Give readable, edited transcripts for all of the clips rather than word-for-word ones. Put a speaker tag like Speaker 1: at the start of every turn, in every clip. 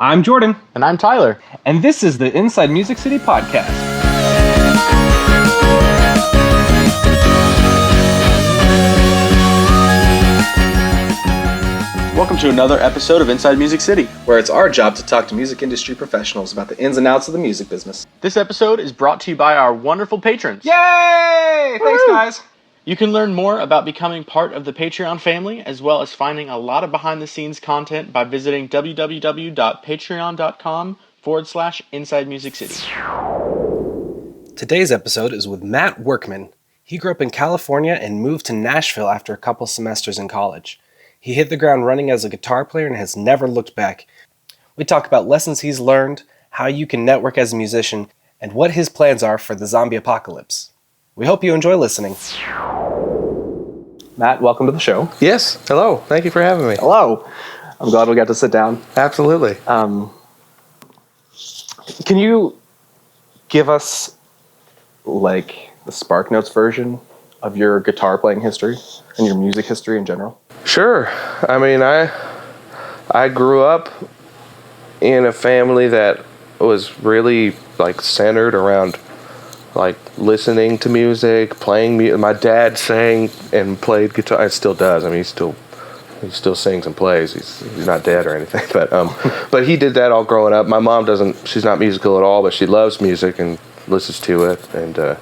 Speaker 1: I'm Jordan.
Speaker 2: And I'm Tyler.
Speaker 1: And this is the Inside Music City podcast.
Speaker 2: Welcome to another episode of Inside Music City,
Speaker 3: where it's our job to talk to music industry professionals about the ins and outs of the music business.
Speaker 2: This episode is brought to you by our wonderful patrons.
Speaker 1: Yay! Thanks, guys.
Speaker 2: You can learn more about becoming part of the Patreon family, as well as finding a lot of behind-the-scenes content by visiting www.patreon.com/Inside Music City.
Speaker 4: Today's episode is with Matt Workman. He grew up in California and moved to Nashville after a couple semesters in college. He hit the ground running as a guitar player and has never looked back. We talk about lessons he's learned, how you can network as a musician, and what his plans are for the zombie apocalypse. We hope you enjoy listening.
Speaker 1: Matt, welcome to the show.
Speaker 5: Yes. Hello. Thank you for having me.
Speaker 1: Hello. I'm glad we got to sit down.
Speaker 5: Absolutely.
Speaker 1: Can you give us, the Spark Notes version of your guitar playing history and your music history in general?
Speaker 5: Sure. I mean, I grew up in a family that was really, centered around listening to music, playing music. My dad sang and played guitar. It still does. I mean, he still sings and plays. He's not dead or anything, but he did that all growing up. My mom doesn't. She's not musical at all, but she loves music and listens to it. And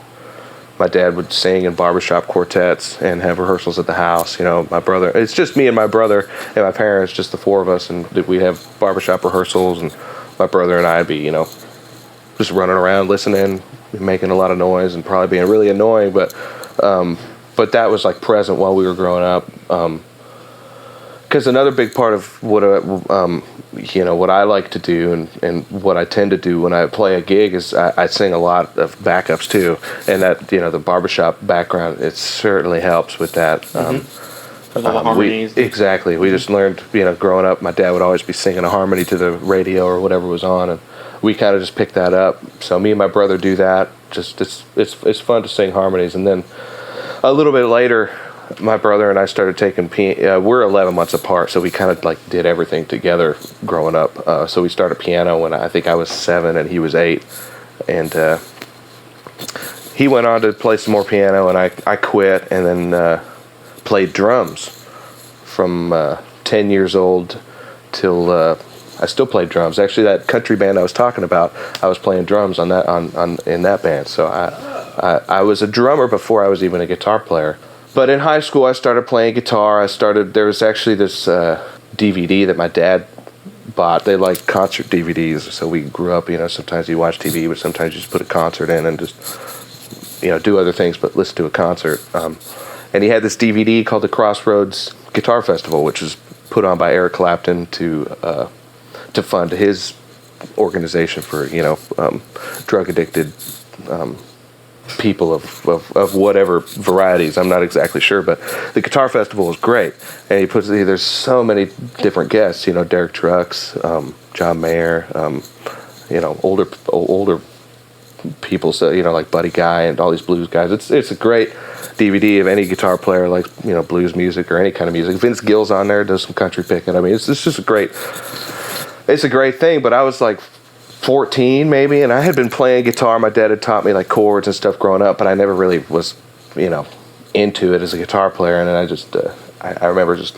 Speaker 5: my dad would sing in barbershop quartets and have rehearsals at the house. You know, my brother. It's just me and my brother and my parents, just the four of us, and we'd have barbershop rehearsals. And my brother and I'd be, just running around listening, making a lot of noise and probably being really annoying, but that was present while we were growing up. Because another big part of what I like to do and what I tend to do when I play a gig is I sing a lot of backups too, and that the barbershop background, it certainly helps with that.
Speaker 2: For the harmonies.
Speaker 5: Exactly. We just learned, growing up, my dad would always be singing a harmony to the radio or whatever was on, and we kind of just picked that up. So me and my brother do that. Just it's fun to sing harmonies. And then a little bit later, my brother and I started taking piano. We're 11 months apart, so we kind of did everything together growing up. So we started piano when I think I was 7 and he was 8, and he went on to play some more piano, and I quit and then played drums from 10 years old till. I still played drums. Actually, that country band I was talking about, I was playing drums in that band. So I was a drummer before I was even a guitar player. But in high school, I started playing guitar. There was actually this DVD that my dad bought. They like concert DVDs. So we grew up, sometimes you watch TV, but sometimes you just put a concert in and just, do other things, but listen to a concert. And he had this DVD called the Crossroads Guitar Festival, which was put on by Eric Clapton to fund his organization for drug addicted people of whatever varieties. I'm not exactly sure, but the Guitar Festival was great, and there's so many different guests. Derek Trucks, John Mayer, older people, so like Buddy Guy and all these blues guys. It's a great DVD of any guitar player likes blues music or any kind of music. Vince Gill's on there, does some country picking. I mean, it's just it's a great thing. But I was 14 maybe, and I had been playing guitar. My dad had taught me chords and stuff growing up, but I never really was into it as a guitar player. And then I just I remember just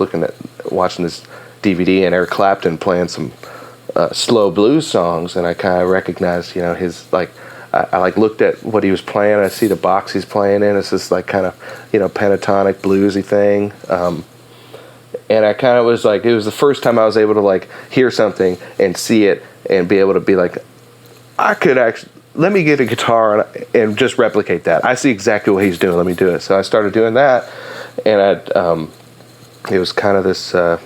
Speaker 5: watching this DVD and Eric Clapton playing some slow blues songs, and I kind of recognized his I looked at what he was playing, and I see the box he's playing in. It's this kind of pentatonic bluesy thing. And I kind of was it was the first time I was able to hear something and see it and be able to be I could actually, let me get a guitar and just replicate that. I see exactly what he's doing. Let me do it. So I started doing that, and it was kind of this, I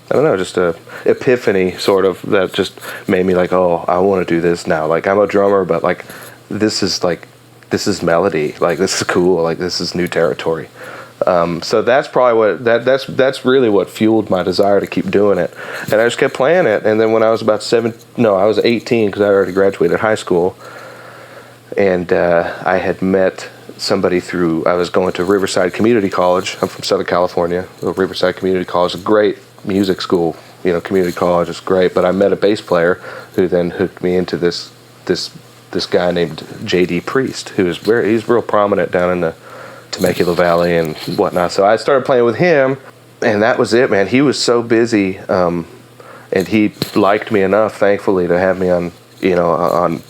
Speaker 5: don't know, just a epiphany sort of that just made me oh, I want to do this now. I'm a drummer, but this is melody. This is cool. This is new territory. So that's probably that's really what fueled my desire to keep doing it, and I just kept playing it. And then when I was about I was 18 because I already graduated high school, and I had met somebody I was going to Riverside Community College. I'm from Southern California. Riverside Community College, a great music school, community college. It's great. But I met a bass player who then hooked me into this guy named J.D. Priest, he's real prominent down in the Temecula Valley and whatnot. So I started playing with him, and that was it, man. He was so busy, and he liked me enough, thankfully, to have me on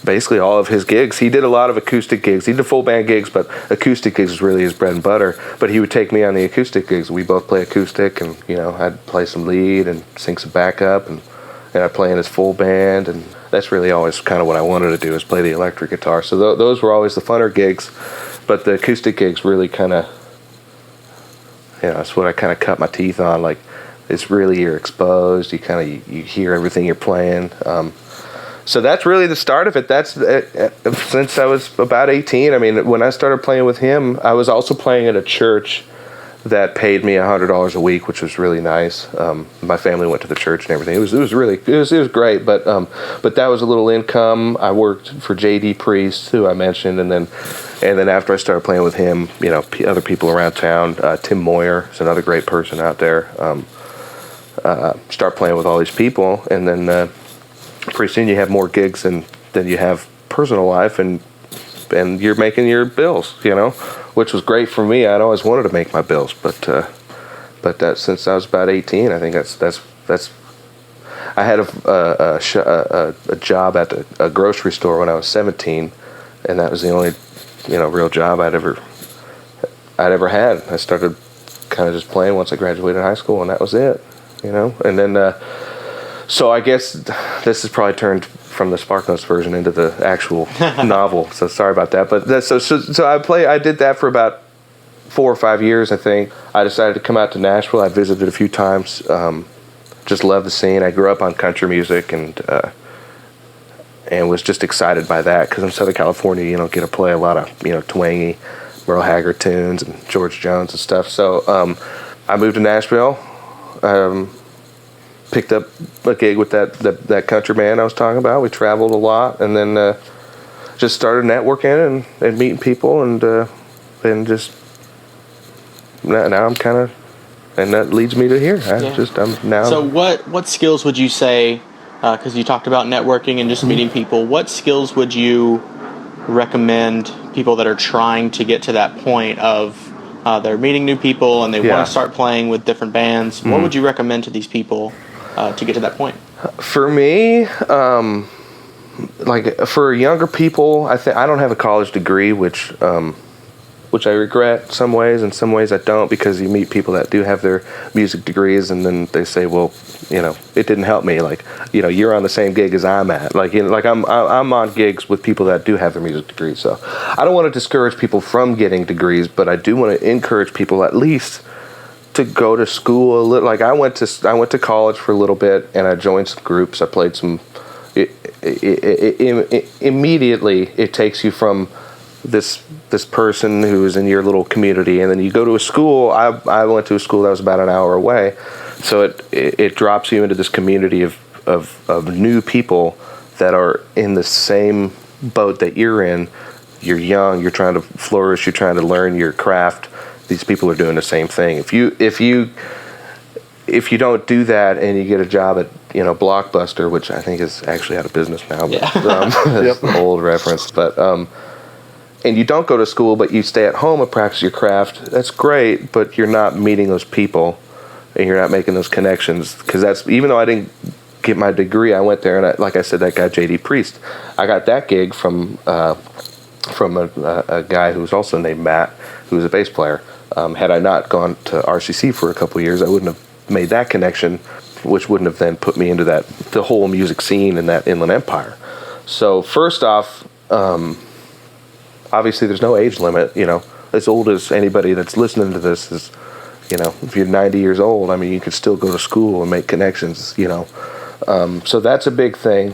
Speaker 5: basically all of his gigs. He did a lot of acoustic gigs. He did full band gigs, but acoustic gigs was really his bread and butter. But he would take me on the acoustic gigs. We both play acoustic, and I'd play some lead and sing some backup, and I'd play in his full band, and that's really always kind of what I wanted to do, is play the electric guitar. So those were always the funner gigs, but the acoustic gigs really kind of, that's what I kind of cut my teeth on. Like, it's really, you're exposed. You hear everything you're playing. So that's really the start of it. That's since I was about 18. I mean, when I started playing with him, I was also playing at a church that paid me $100 a week, which was really nice. My family went to the church and everything. It was great. But that was a little income. I worked for J.D. Priest, who I mentioned, and then after I started playing with him, other people around town. Tim Moyer is another great person out there. Start playing with all these people, and then pretty soon you have more gigs than you have personal life, and you're making your bills, which was great for me. I'd always wanted to make my bills, but that since I was about 18, I think that's. I had a job at a grocery store when I was 17, and that was the only real job I'd ever had. I started kind of just playing once I graduated high school, and that was it, and then. So I guess this has probably turned from the SparkNotes version into the actual novel. So sorry about that. But so I did that for about 4 or 5 years, I think. I decided to come out to Nashville. I visited a few times. Just loved the scene. I grew up on country music and was just excited by that, because in Southern California, get to play a lot of twangy Merle Haggard tunes and George Jones and stuff. So I moved to Nashville. Picked up a gig with that country band I was talking about. We traveled a lot, and then just started networking and meeting people, and just now I'm kind of, and that leads me to here. I'm now.
Speaker 2: So what skills would you say? Because you talked about networking and just meeting people. What skills would you recommend people that are trying to get to that point of they're meeting new people and they want to start playing with different bands? What would you recommend to these people to get to that point?
Speaker 5: For me, like for younger people, I don't have a college degree, which I regret some ways. In some ways, I don't, because you meet people that do have their music degrees, and then they say, "Well, it didn't help me." Like, you're on the same gig as I'm at. Like, I'm on gigs with people that do have their music degrees. So I don't want to discourage people from getting degrees, but I do want to encourage people at least to go to school a little. Like, I went to college for a little bit, and I joined some groups. I played some. Immediately, it takes you from this person who is in your little community, and then you go to a school. I went to a school that was about an hour away, so it drops you into this community of new people that are in the same boat that you're in. You're young. You're trying to flourish. You're trying to learn your craft. These people are doing the same thing. If you don't do that and you get a job at Blockbuster, which I think is actually out of business now, but that's an old reference. But and you don't go to school, but you stay at home and practice your craft. That's great, but you're not meeting those people, and you're not making those connections. Because that's, even though I didn't get my degree, I went there, and like I said, that guy J.D. Priest, I got that gig from a guy who was also named Matt, who was a bass player. Had I not gone to RCC for a couple of years, I wouldn't have made that connection, which wouldn't have then put me into the whole music scene in that Inland Empire. So first off, obviously there's no age limit. As old as anybody that's listening to this is, if you're 90 years old, I mean, you could still go to school and make connections. So that's a big thing.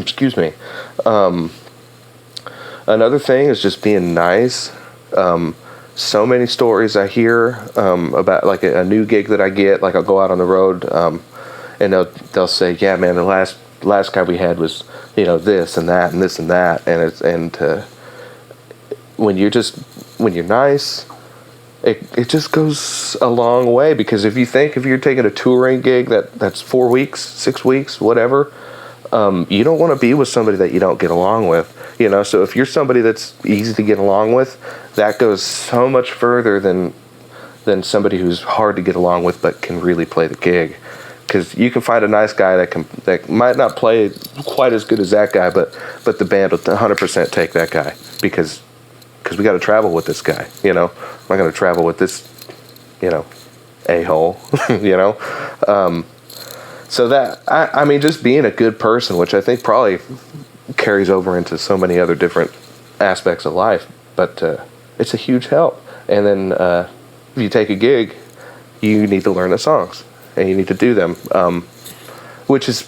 Speaker 5: Excuse me. Another thing is just being nice. So many stories I hear about, like a new gig that I get. Like, I'll go out on the road, and they'll say, "Yeah, man, the last guy we had was this and that and this and that." And when you're nice it just goes a long way, because if you're taking a touring gig that's 4 weeks, 6 weeks, whatever, you don't want to be with somebody that you don't get along with, so if you're somebody that's easy to get along with, that goes so much further than somebody who's hard to get along with but can really play the gig. Because you can find a nice guy that might not play quite as good as that guy, but the band will 100% take that guy, because we got to travel with this guy, I'm not going to travel with this, a-hole, so that, I mean, just being a good person, which I think probably carries over into so many other different aspects of life, but it's a huge help. And then if you take a gig, you need to learn the songs, and you need to do them, which is,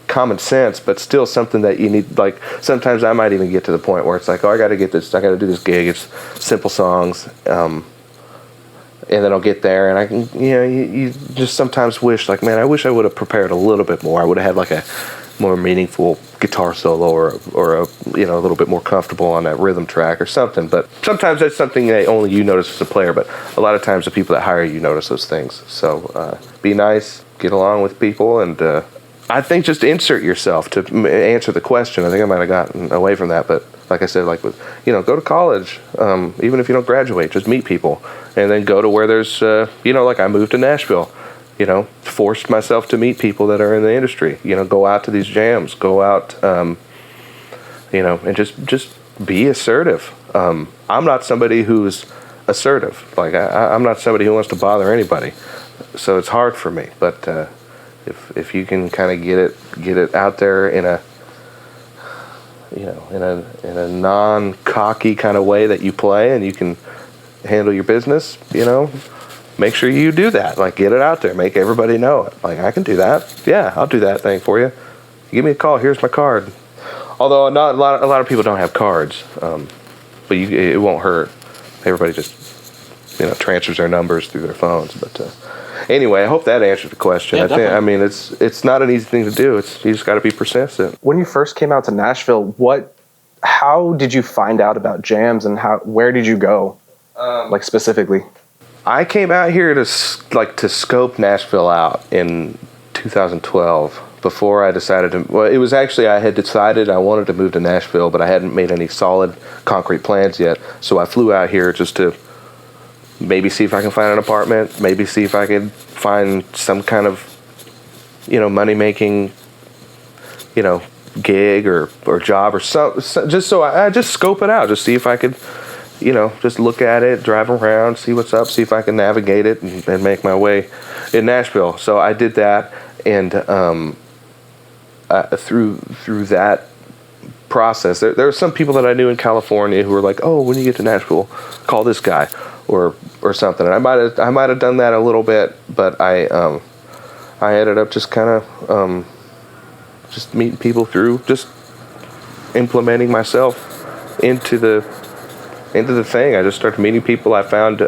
Speaker 5: common sense, but still something that you need. Like, sometimes I might even get to the point where it's like, oh, I got to do this gig, it's simple songs, and then I'll get there, and I can, you just sometimes wish, like, man, I wish I would have prepared a little bit more. I would have had like a more meaningful guitar solo, or a a little bit more comfortable on that rhythm track or something. But sometimes that's something that only you notice as a player, but a lot of times the people that hire you notice those things. So be nice, get along with people, and I think just insert yourself to answer the question. I think I might have gotten away from that, but like I said, like with, go to college, even if you don't graduate, just meet people, and then go to where there's, like I moved to Nashville, forced myself to meet people that are in the industry, go out to these jams, go out, and just be assertive. I'm not somebody who's assertive. Like I'm not somebody who wants to bother anybody, so it's hard for me, but if you can kind of get it out there in a in a non-cocky kind of way that you play, and you can handle your business, make sure you do that. Like, get it out there, make everybody know it. Like, I can do that. Yeah, I'll do that thing for you. Give me a call. Here's my card. Although not a lot of people don't have cards, but it won't hurt. Everybody just transfers their numbers through their phones, but. Anyway, I hope that answered the question.
Speaker 2: Yeah,
Speaker 5: I mean, it's not an easy thing to do. You just got to be persistent.
Speaker 1: When you first came out to Nashville, how did you find out about jams, and where did you go, like specifically?
Speaker 5: I came out here to scope Nashville out in 2012. Before I decided to, well, it was actually, I had decided I wanted to move to Nashville, but I hadn't made any solid concrete plans yet. So I flew out here just to maybe see if I can find an apartment, maybe see if I could find some kind of, money-making, gig or job or something, just so I just scope it out, just see if I could, just look at it, drive around, see what's up, see if I can navigate it and make my way in Nashville. So I did that, and through that process, there were some people that I knew in California who were like, oh, when you get to Nashville, call this guy. Or something, and I might have done that a little bit, but I ended up just kind of just meeting people through just implementing myself into the thing. I just started meeting people. I found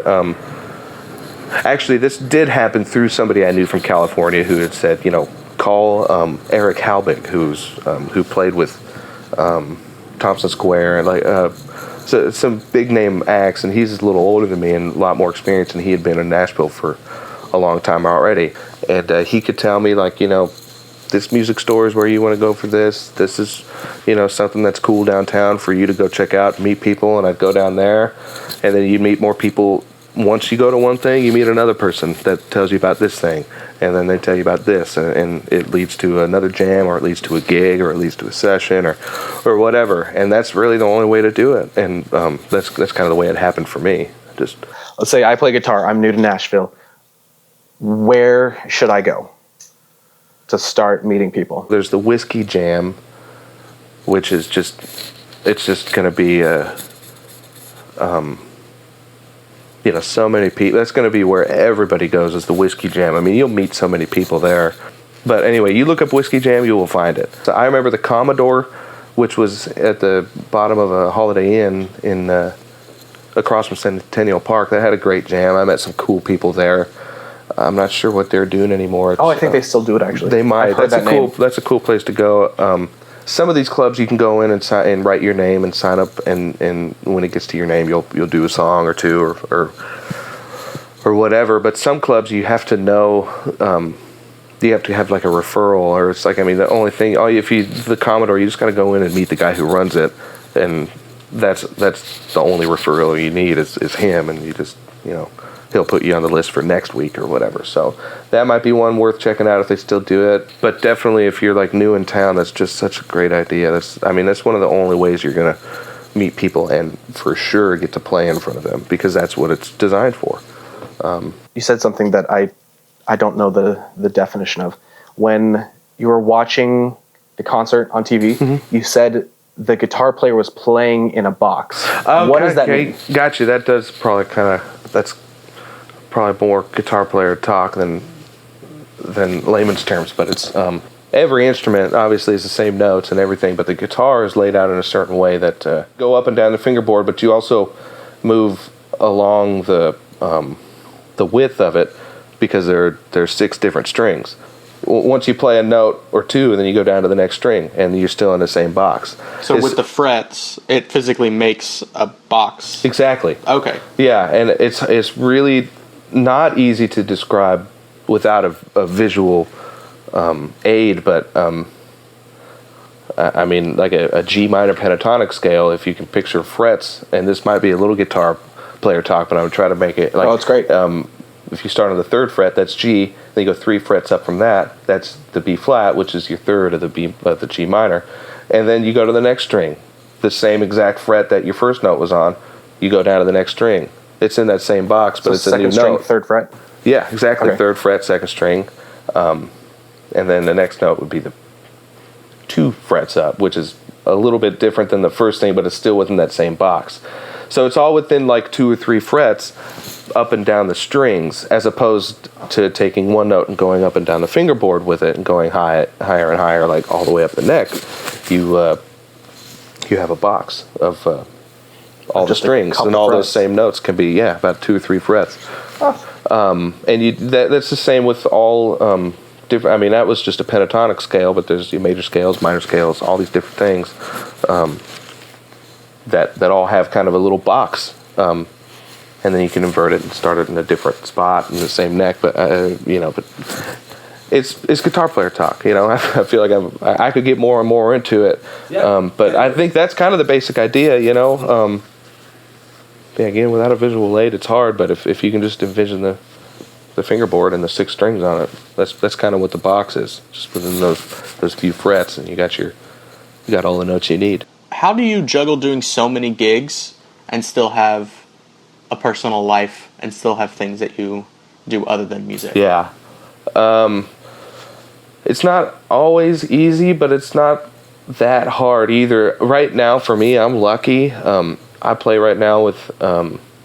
Speaker 5: actually this did happen through somebody I knew from California who had said, call Eric Halbig, who played with Thompson Square and so some big name acts, and he's a little older than me and a lot more experience, and he had been in Nashville for a long time already, and he could tell me, like, this music store is where you want to go for this is something that's cool downtown for you to go check out, meet people. And I'd go down there, and then you'd meet more people. Once you go to one thing, you meet another person that tells you about this thing, and then they tell you about this, and it leads to another jam, or it leads to a gig, or it leads to a session, or whatever. And that's really the only way to do it. And that's kind of the way it happened for me. Just
Speaker 1: Let's say I play guitar. I'm new to Nashville. Where should I go to start meeting people?
Speaker 5: There's the Whiskey Jam, which is just going to be so many people. That's going to be where everybody goes, is the Whiskey Jam. I mean, you'll meet so many people there. But anyway, you look up Whiskey Jam, you will find it. So I remember the Commodore, which was at the bottom of a Holiday Inn in across from Centennial Park. That had a great jam. I met some cool people there. I'm not sure what they're doing anymore.
Speaker 1: I think they still do it, actually.
Speaker 5: They might.
Speaker 1: I've heard
Speaker 5: That's a cool place to go. some of these clubs you can go in and sign and write your name and sign up, and when it gets to your name, you'll do a song or two or whatever. But some clubs you have to know, you have to have like a referral, or it's like, I mean, the only thing, the Commodore, you just got to go in and meet the guy who runs it, and that's the only referral you need is him, and you just, he'll put you on the list for next week or whatever. So that might be one worth checking out if they still do it. But definitely if you're like new in town, that's just such a great idea. That's one of the only ways you're going to meet people and for sure get to play in front of them, because that's what it's designed for.
Speaker 1: You said something that I don't know the definition of. When you were watching the concert on TV, you said the guitar player was playing in a box. What does that mean?
Speaker 5: Gotcha. That does probably that's probably more guitar player talk than layman's terms, but it's every instrument obviously is the same notes and everything, but the guitar is laid out in a certain way that go up and down the fingerboard, but you also move along the width of it, because there's 6 different strings. Once you play a note or two, and then you go down to the next string, and you're still in the same box.
Speaker 2: So with the frets, it physically makes a box.
Speaker 5: Exactly.
Speaker 2: Okay.
Speaker 5: Yeah, and it's really not easy to describe without a visual aid, but I mean, like a G minor pentatonic scale, if you can picture frets, and this might be a little guitar player talk, but I'm trying to make it like...
Speaker 1: Oh, it's great.
Speaker 5: If you start on the 3rd fret, that's G. Then you go 3 frets up from that. That's the B flat, which is your 3rd of the G minor. And then you go to the next string, the same exact fret that your first note was on. You go down to the next string. It's in that same box, but it's a new
Speaker 1: second
Speaker 5: note.
Speaker 1: string, 3rd fret.
Speaker 5: Yeah, exactly.
Speaker 1: Okay.
Speaker 5: 3rd fret, 2nd string, and then the next note would be the 2 frets up, which is a little bit different than the first thing, but it's still within that same box. So it's all within like 2 or 3 frets up and down the strings, as opposed to taking one note and going up and down the fingerboard with it and going higher and higher, like all the way up the neck. You have a box of all the strings, and all those same notes can be about 2 or 3 frets. And that's the same with all different. I mean, that was just a pentatonic scale, but there's major scales, minor scales, all these different things that all have kind of a little box. And then you can invert it and start it in a different spot in the same neck. But but it's guitar player talk. I feel like I could get more and more into it. But I think that's kind of the basic idea. Again, without a visual aid, it's hard. But if you can just envision the fingerboard and the 6 strings on it, that's kind of what the box is. Just within those few frets, and you got all the notes you need.
Speaker 2: How do you juggle doing so many gigs and still have a personal life and still have things that you do other than music?
Speaker 5: Yeah. It's not always easy, but it's not that hard either. Right now, for me, I'm lucky. I play right now with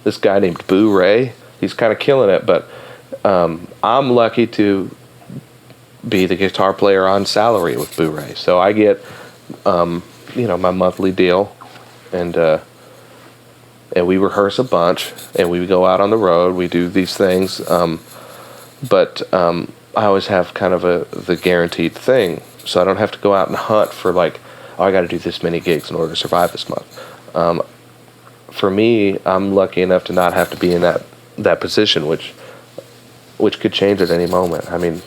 Speaker 5: this guy named Boo Ray. He's kind of killing it, but I'm lucky to be the guitar player on salary with Boo Ray. So I get, my monthly deal, and we rehearse a bunch, and we go out on the road. We do these things, but I always have kind of the guaranteed thing, so I don't have to go out and hunt for I got to do this many gigs in order to survive this month. For me, I'm lucky enough to not have to be in that position, which could change at any moment. I mean,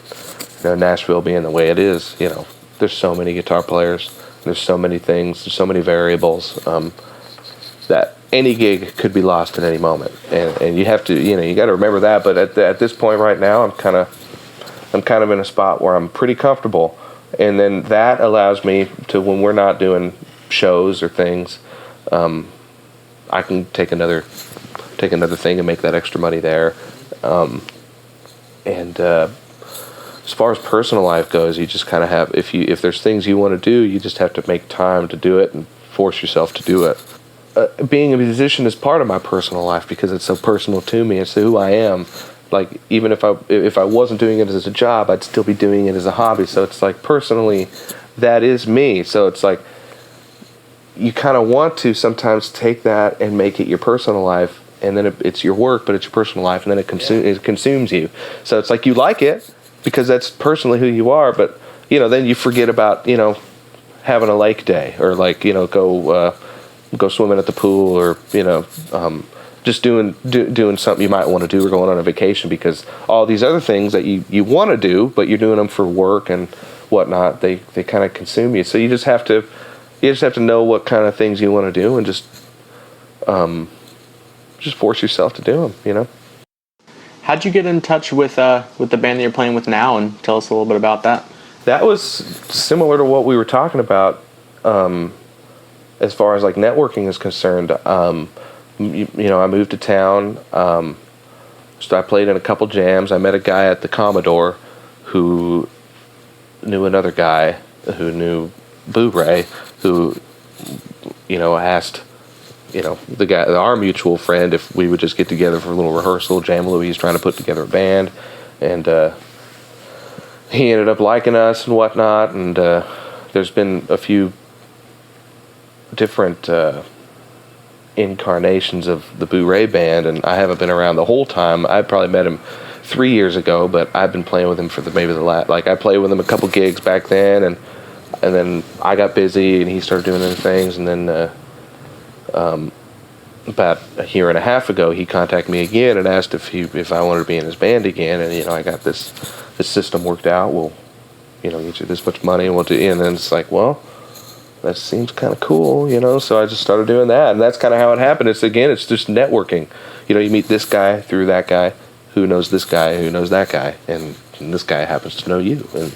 Speaker 5: Nashville being the way it is, there's so many guitar players, there's so many things, there's so many variables that any gig could be lost at any moment, and you have to, you got to remember that. But at this point right now, I'm kind of in a spot where I'm pretty comfortable, and then that allows me to, when we're not doing shows or things, I can take another thing and make that extra money there. And as far as personal life goes, you just kind of have, if there's things you want to do, you just have to make time to do it and force yourself to do it. Being a musician is part of my personal life because it's so personal to me. It's who I am. Like, even if I wasn't doing it as a job, I'd still be doing it as a hobby. So it's like, personally, that is me. So it's like, you kind of want to sometimes take that and make it your personal life, and then it's your work, but it's your personal life, and then it consumes you. So it's like, you like it because that's personally who you are, but then you forget about having a lake day, or like go swimming at the pool, or just doing something you might want to do, or going on a vacation, because all these other things that you want to do, but you're doing them for work and whatnot, they kind of consume you. So you just have to know what kind of things you want to do, and just force yourself to do them.
Speaker 2: How'd you get in touch with the band that you're playing with now, and tell us a little bit about that?
Speaker 5: That was similar to what we were talking about, as far as like networking is concerned. I moved to town. So I played in a couple jams. I met a guy at the Commodore who knew another guy who knew Boo Ray, who asked our mutual friend if we would just get together for a little rehearsal. Jam Louie's trying to put together a band, and he ended up liking us and whatnot. And there's been a few different incarnations of the Boo Ray band, and I haven't been around the whole time. I probably met him 3 years ago, but I've been playing with him for maybe the last, like, I played with him a couple gigs back then, and then I got busy and he started doing other things, and then about a year and a half ago he contacted me again and asked if I wanted to be in his band again, and I got this system worked out. We'll get you this much money, and we'll do, and then it's like, well, that seems kind of cool, so I just started doing that, and that's kind of how it happened. It's just networking. You meet this guy through that guy who knows this guy who knows that guy, and this guy happens to know you. And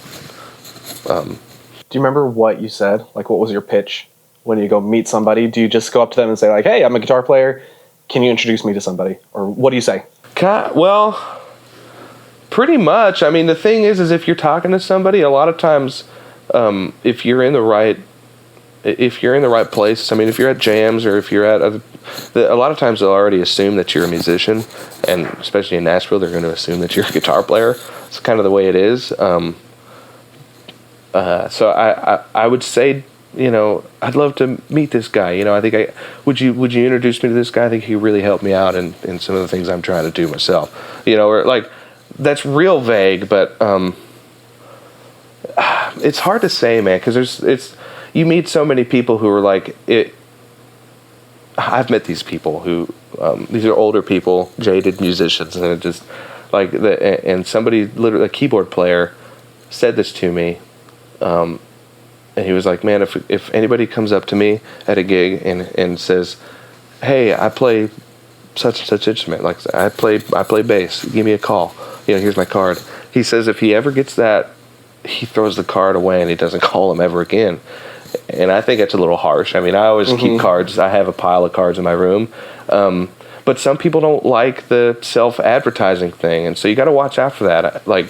Speaker 1: do you remember what you said? Like, what was your pitch when you go meet somebody? Do you just go up to them and say, like, hey, I'm a guitar player, can you introduce me to somebody? Or what do you say?
Speaker 5: Well, pretty much. I mean, the thing is if you're talking to somebody, a lot of times, if you're in the right place, I mean, if you're at jams or if you're at a lot of times they'll already assume that you're a musician, and especially in Nashville, they're going to assume that you're a guitar player. It's kind of the way it is. So I would say, I'd love to meet this guy. I think would you introduce me to this guy? I think he really helped me out in some of the things I'm trying to do myself. Or like, that's real vague, but it's hard to say, man, because you meet so many people who are like it. I've met these people who these are older people, jaded musicians, and it just like and somebody, literally a keyboard player, said this to me, and he was like, "Man, if anybody comes up to me at a gig and says, 'Hey, I play such and such instrument, like I play bass, give me a call. Here's my card.'" He says if he ever gets that, he throws the card away and he doesn't call him ever again. And I think that's a little harsh. I mean, I always keep cards. I have a pile of cards in my room. But some people don't like the self-advertising thing, and so you got to watch out for that. Like,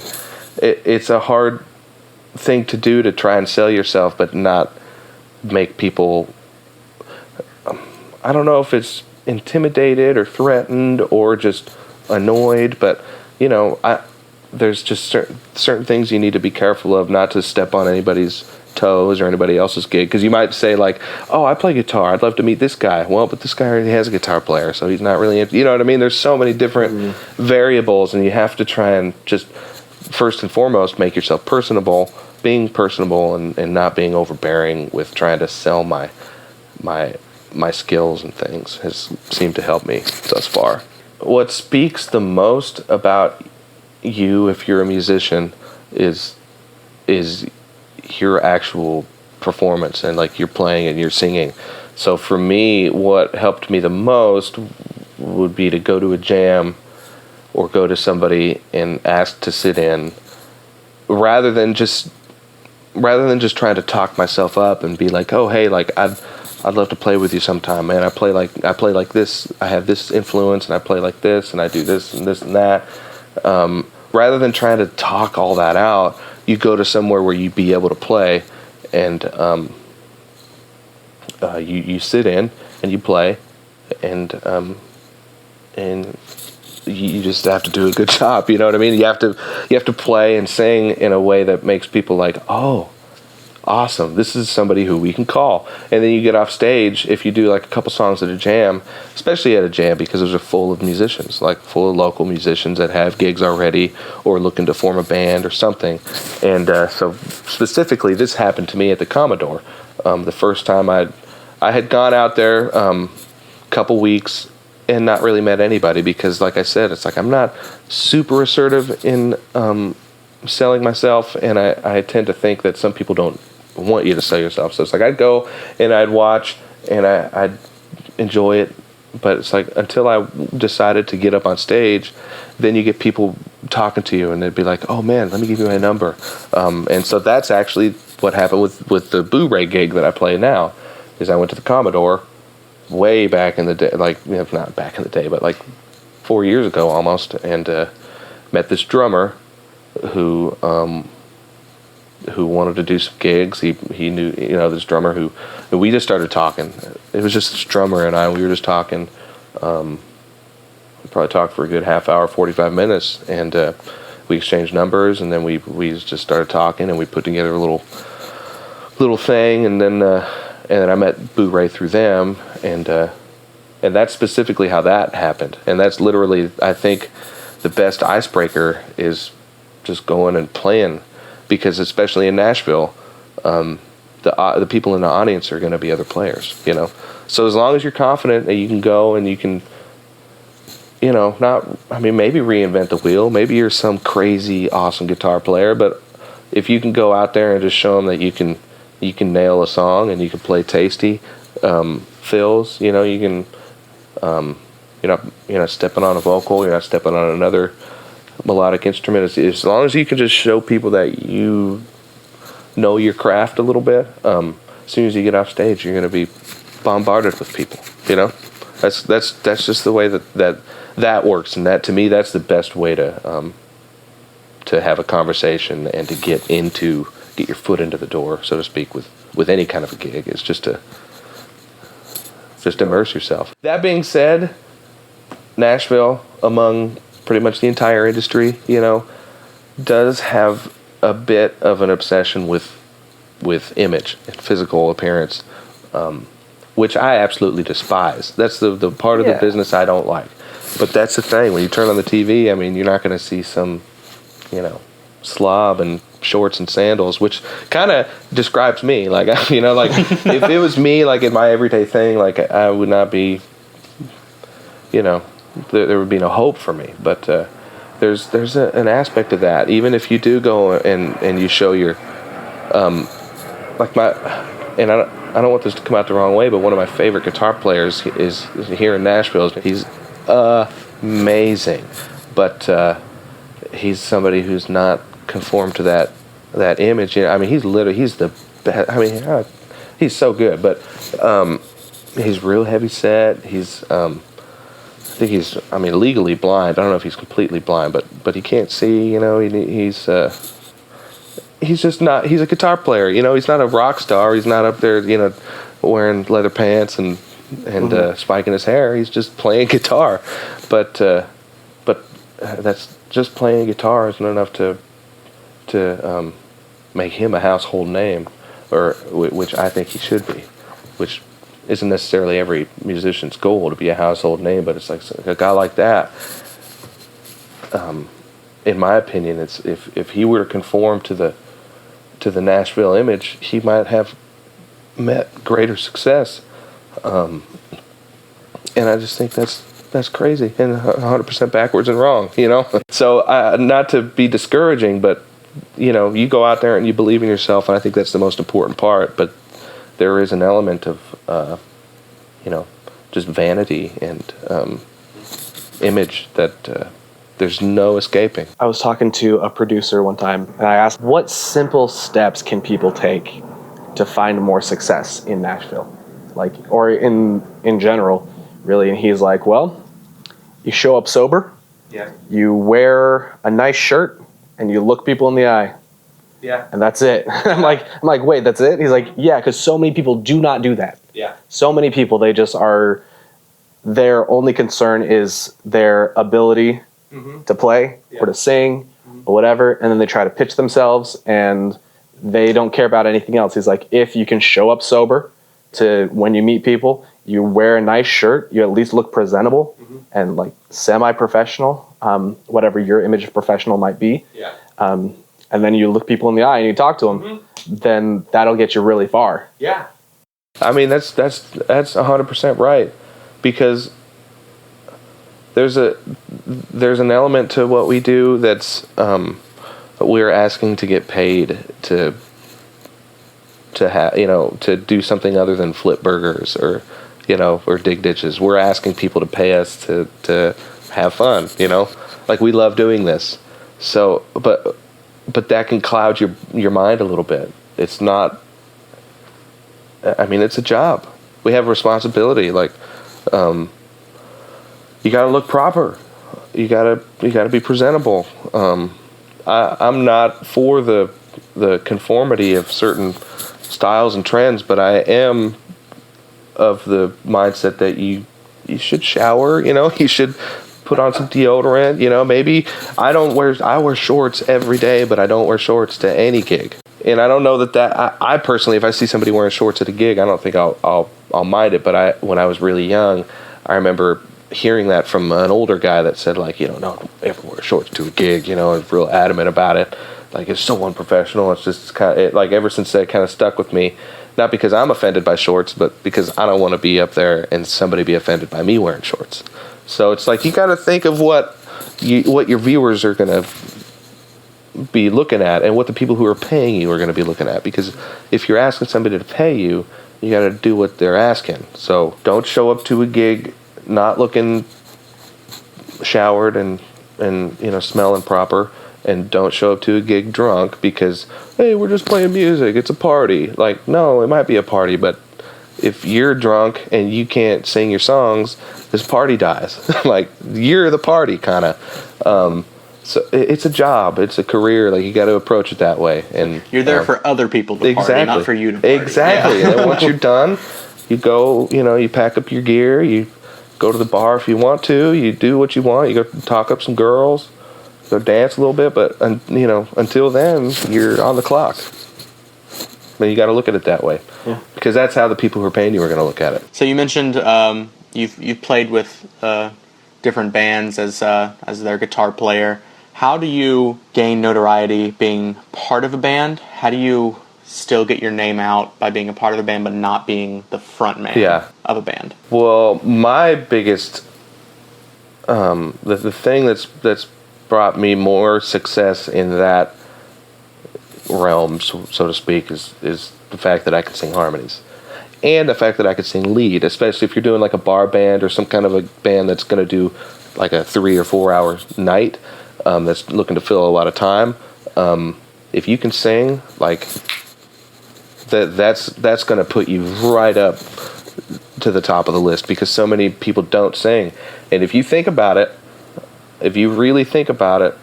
Speaker 5: it's a hard thing to do, to try and sell yourself, but not make people. I don't know if it's intimidated or threatened or just annoyed, but there's just certain things you need to be careful of, not to step on anybody's toes or anybody else's gig, because you might say like, "Oh, I play guitar, I'd love to meet this guy." Well, but this guy already has a guitar player, so he's not really you know what I mean? There's so many different variables, and you have to try and just first and foremost make yourself personable. Being personable and not being overbearing with trying to sell my skills and things has seemed to help me thus far. What speaks the most about you, if you're a musician, is your actual performance, and like you're playing and you're singing. So for me, what helped me the most would be to go to a jam or go to somebody and ask to sit in, rather than just trying to talk myself up and be like, "Oh, hey, like I'd love to play with you sometime, man. I play like this. I have this influence, and I play like this, and I do this and this and that." Rather than trying to talk all that out, you go to somewhere where you be able to play, and you sit in and you play, and you just have to do a good job. You know what I mean? You have to play and sing in a way that makes people like, "Oh, awesome, this is somebody who we can call." And then you get off stage, if you do like a couple songs at a jam, especially at a jam, because those are full of musicians, like full of local musicians that have gigs already or looking to form a band or something. And so specifically, this happened to me at the Commodore. The first time I had gone out there couple weeks and not really met anybody because, like I said, it's like I'm not super assertive in selling myself, and I tend to think that some people don't want you to sell yourself. So it's like I'd go and I'd watch and I'd enjoy it, but it's like until I decided to get up on stage, then you get people talking to you and they'd be like, "Oh man, let me give you my number," and so that's actually what happened with the Boo-Ray gig that I play now. Is I went to the Commodore way back in the day, like, you know, not back in the day, but like 4 years ago almost, and met this drummer who wanted to do some gigs. He knew, you know, this drummer who we just started talking. It was just this drummer and I. We were just talking. We probably talked for a good half hour, 45 minutes, and we exchanged numbers, and then we just started talking, and we put together a little thing, and then I met Boo-Ray through them, and that's specifically how that happened. And that's literally, I think, the best icebreaker is just going and playing, because especially in Nashville, the people in the audience are going to be other players, you know. So as long as you're confident that you can go and you can, you know, maybe reinvent the wheel. Maybe you're some crazy, awesome guitar player, but if you can go out there and just show them that you can nail a song and you can play tasty fills, you know, you can, you're not stepping on a vocal, you're not stepping on another melodic instrument. As long as you can just show people that you know your craft a little bit, as soon as you get off stage, you're going to be bombarded with people, you know. That's just the way that works, and that, to me, that's the best way to have a conversation and to get your foot into the door, so to speak, with any kind of a gig, is just to immerse yourself. That being said, Nashville, among pretty much the entire industry, you know, does have a bit of an obsession with image and physical appearance, which I absolutely despise. That's the part of the business I don't like. But that's the thing. When you turn on the TV, I mean, you're not going to see some, you know, slob and shorts and sandals, which kind of describes me. Like, you know, like if it was me, like in my everyday thing, like I would not be, you know, there would be no hope for me. But there's an aspect of that. Even if you do go and you show your, and I don't want this to come out the wrong way, but one of my favorite guitar players is here in Nashville. He's amazing, but he's somebody who's not conformed to that image. You know, I mean, he's the best. I mean, he's so good, but he's real heavy set. I think he's legally blind. I don't know if he's completely blind, but he can't see. You know, he's just not. He's a guitar player. You know, he's not a rock star. He's not up there, you know, wearing leather pants and spiking his hair. He's just playing guitar. But that's just playing guitar isn't enough to make him a household name, or which I think he should be, which isn't necessarily every musician's goal to be a household name, but it's like a guy like that. In my opinion, it's if he were to conform to the Nashville image, he might have met greater success. And I just think that's crazy and 100% backwards and wrong, you know. So not to be discouraging, but you know, you go out there and you believe in yourself, and I think that's the most important part. But there is an element of you know, just vanity and image that there's no escaping.
Speaker 1: I was talking to a producer one time, and I asked, what simple steps can people take to find more success in Nashville? Like, or in general, really? And he's like, well, you show up sober, you wear a nice shirt, and you look people in the eye. Yeah. And that's it. I'm like, wait, that's it? He's like, yeah, because so many people do not do that. Yeah. So many people, they just are, their only concern is their ability to play or to sing or whatever, and then they try to pitch themselves, and they don't care about anything else. He's like, if you can show up sober to when you meet people, you wear a nice shirt, you at least look presentable and like semi-professional, whatever your image of professional might be. Yeah. And then you look people in the eye and you talk to them. then that'll get you really far.
Speaker 2: Yeah.
Speaker 5: I mean, that's 100% right, because there's an element to what we do that's we're asking to get paid to have, to do something other than flip burgers or dig ditches. We're asking people to pay us to have fun, like we love doing this. So, but that can cloud your mind a little bit. It's not, I mean, it's a job. We have a responsibility. Like, you got to look proper. You got to be presentable. I'm not for the conformity of certain styles and trends, but I am of the mindset that you should shower. You should put on some deodorant. Maybe I wear shorts every day, but I don't wear shorts to any gig. And I don't know that I personally, if I see somebody wearing shorts at a gig, I don't think I'll mind it. But when I was really young, I remember hearing that from an older guy that said, like, don't ever wear shorts to a gig, and real adamant about it. Like, it's so unprofessional. It's just kind of, like, ever since that kind of stuck with me, not because I'm offended by shorts, but because I don't want to be up there and somebody be offended by me wearing shorts. So it's like, you got to think of what your viewers are going to be looking at and what the people who are paying you are going to be looking at. Because if you're asking somebody to pay you, you got to do what they're asking. So don't show up to a gig not looking showered and smelling proper, and don't show up to a gig drunk because, hey, we're just playing music, it's a party. Like, no, it might be a party, but if you're drunk and you can't sing your songs, this party dies. Like, you're the party, kind of. So it's a job, it's a career. Like, you got to approach it that way. And
Speaker 2: you're there for other people to party, not for you to party.
Speaker 5: Exactly.
Speaker 2: Yeah.
Speaker 5: And then once you're done, you go, you pack up your gear, you go to the bar if you want to, you do what you want, you go talk up some girls, go dance a little bit, but until then, you're on the clock. But you got to look at it that way, because that's how the people who are paying you are going to look at it.
Speaker 2: So you mentioned you've played with different bands as their guitar player. How do you gain notoriety being part of a band? How do you still get your name out by being a part of the band but not being the front man of a band?
Speaker 5: Well, my biggest the thing that's brought me more success in that realm, so to speak, is the fact that I can sing harmonies, and the fact that I can sing lead, especially if you're doing like a bar band or some kind of a band that's going to do like a 3 or 4 hour night, that's looking to fill a lot of time. If you can sing, like, that's going to put you right up to the top of the list, because so many people don't sing. And if you think about it, if you really think about it,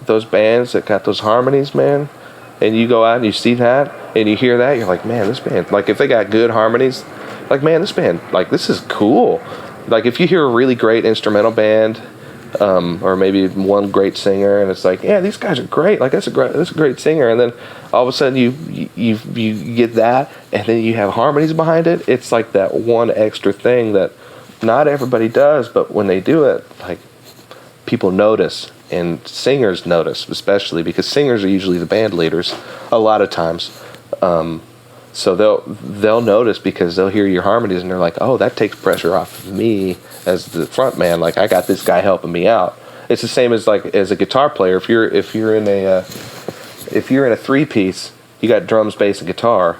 Speaker 5: those bands that got those harmonies, man, and you go out and you see that and you hear that, you're like, man, this band, like, if they got good harmonies, like, man, this band, like, this is cool. Like, if you hear a really great instrumental band, or maybe one great singer, and it's like, yeah, these guys are great, like, that's a great singer, and then all of a sudden you get that, and then you have harmonies behind it. It's like that one extra thing that not everybody does, but when they do it, like, people notice, and singers notice, especially because singers are usually the band leaders a lot of times. So they'll notice, because they'll hear your harmonies and they're like, oh, that takes pressure off of me as the front man. Like, I got this guy helping me out. It's the same as, like, as a guitar player. If you're in a 3-piece, you got drums, bass, and guitar.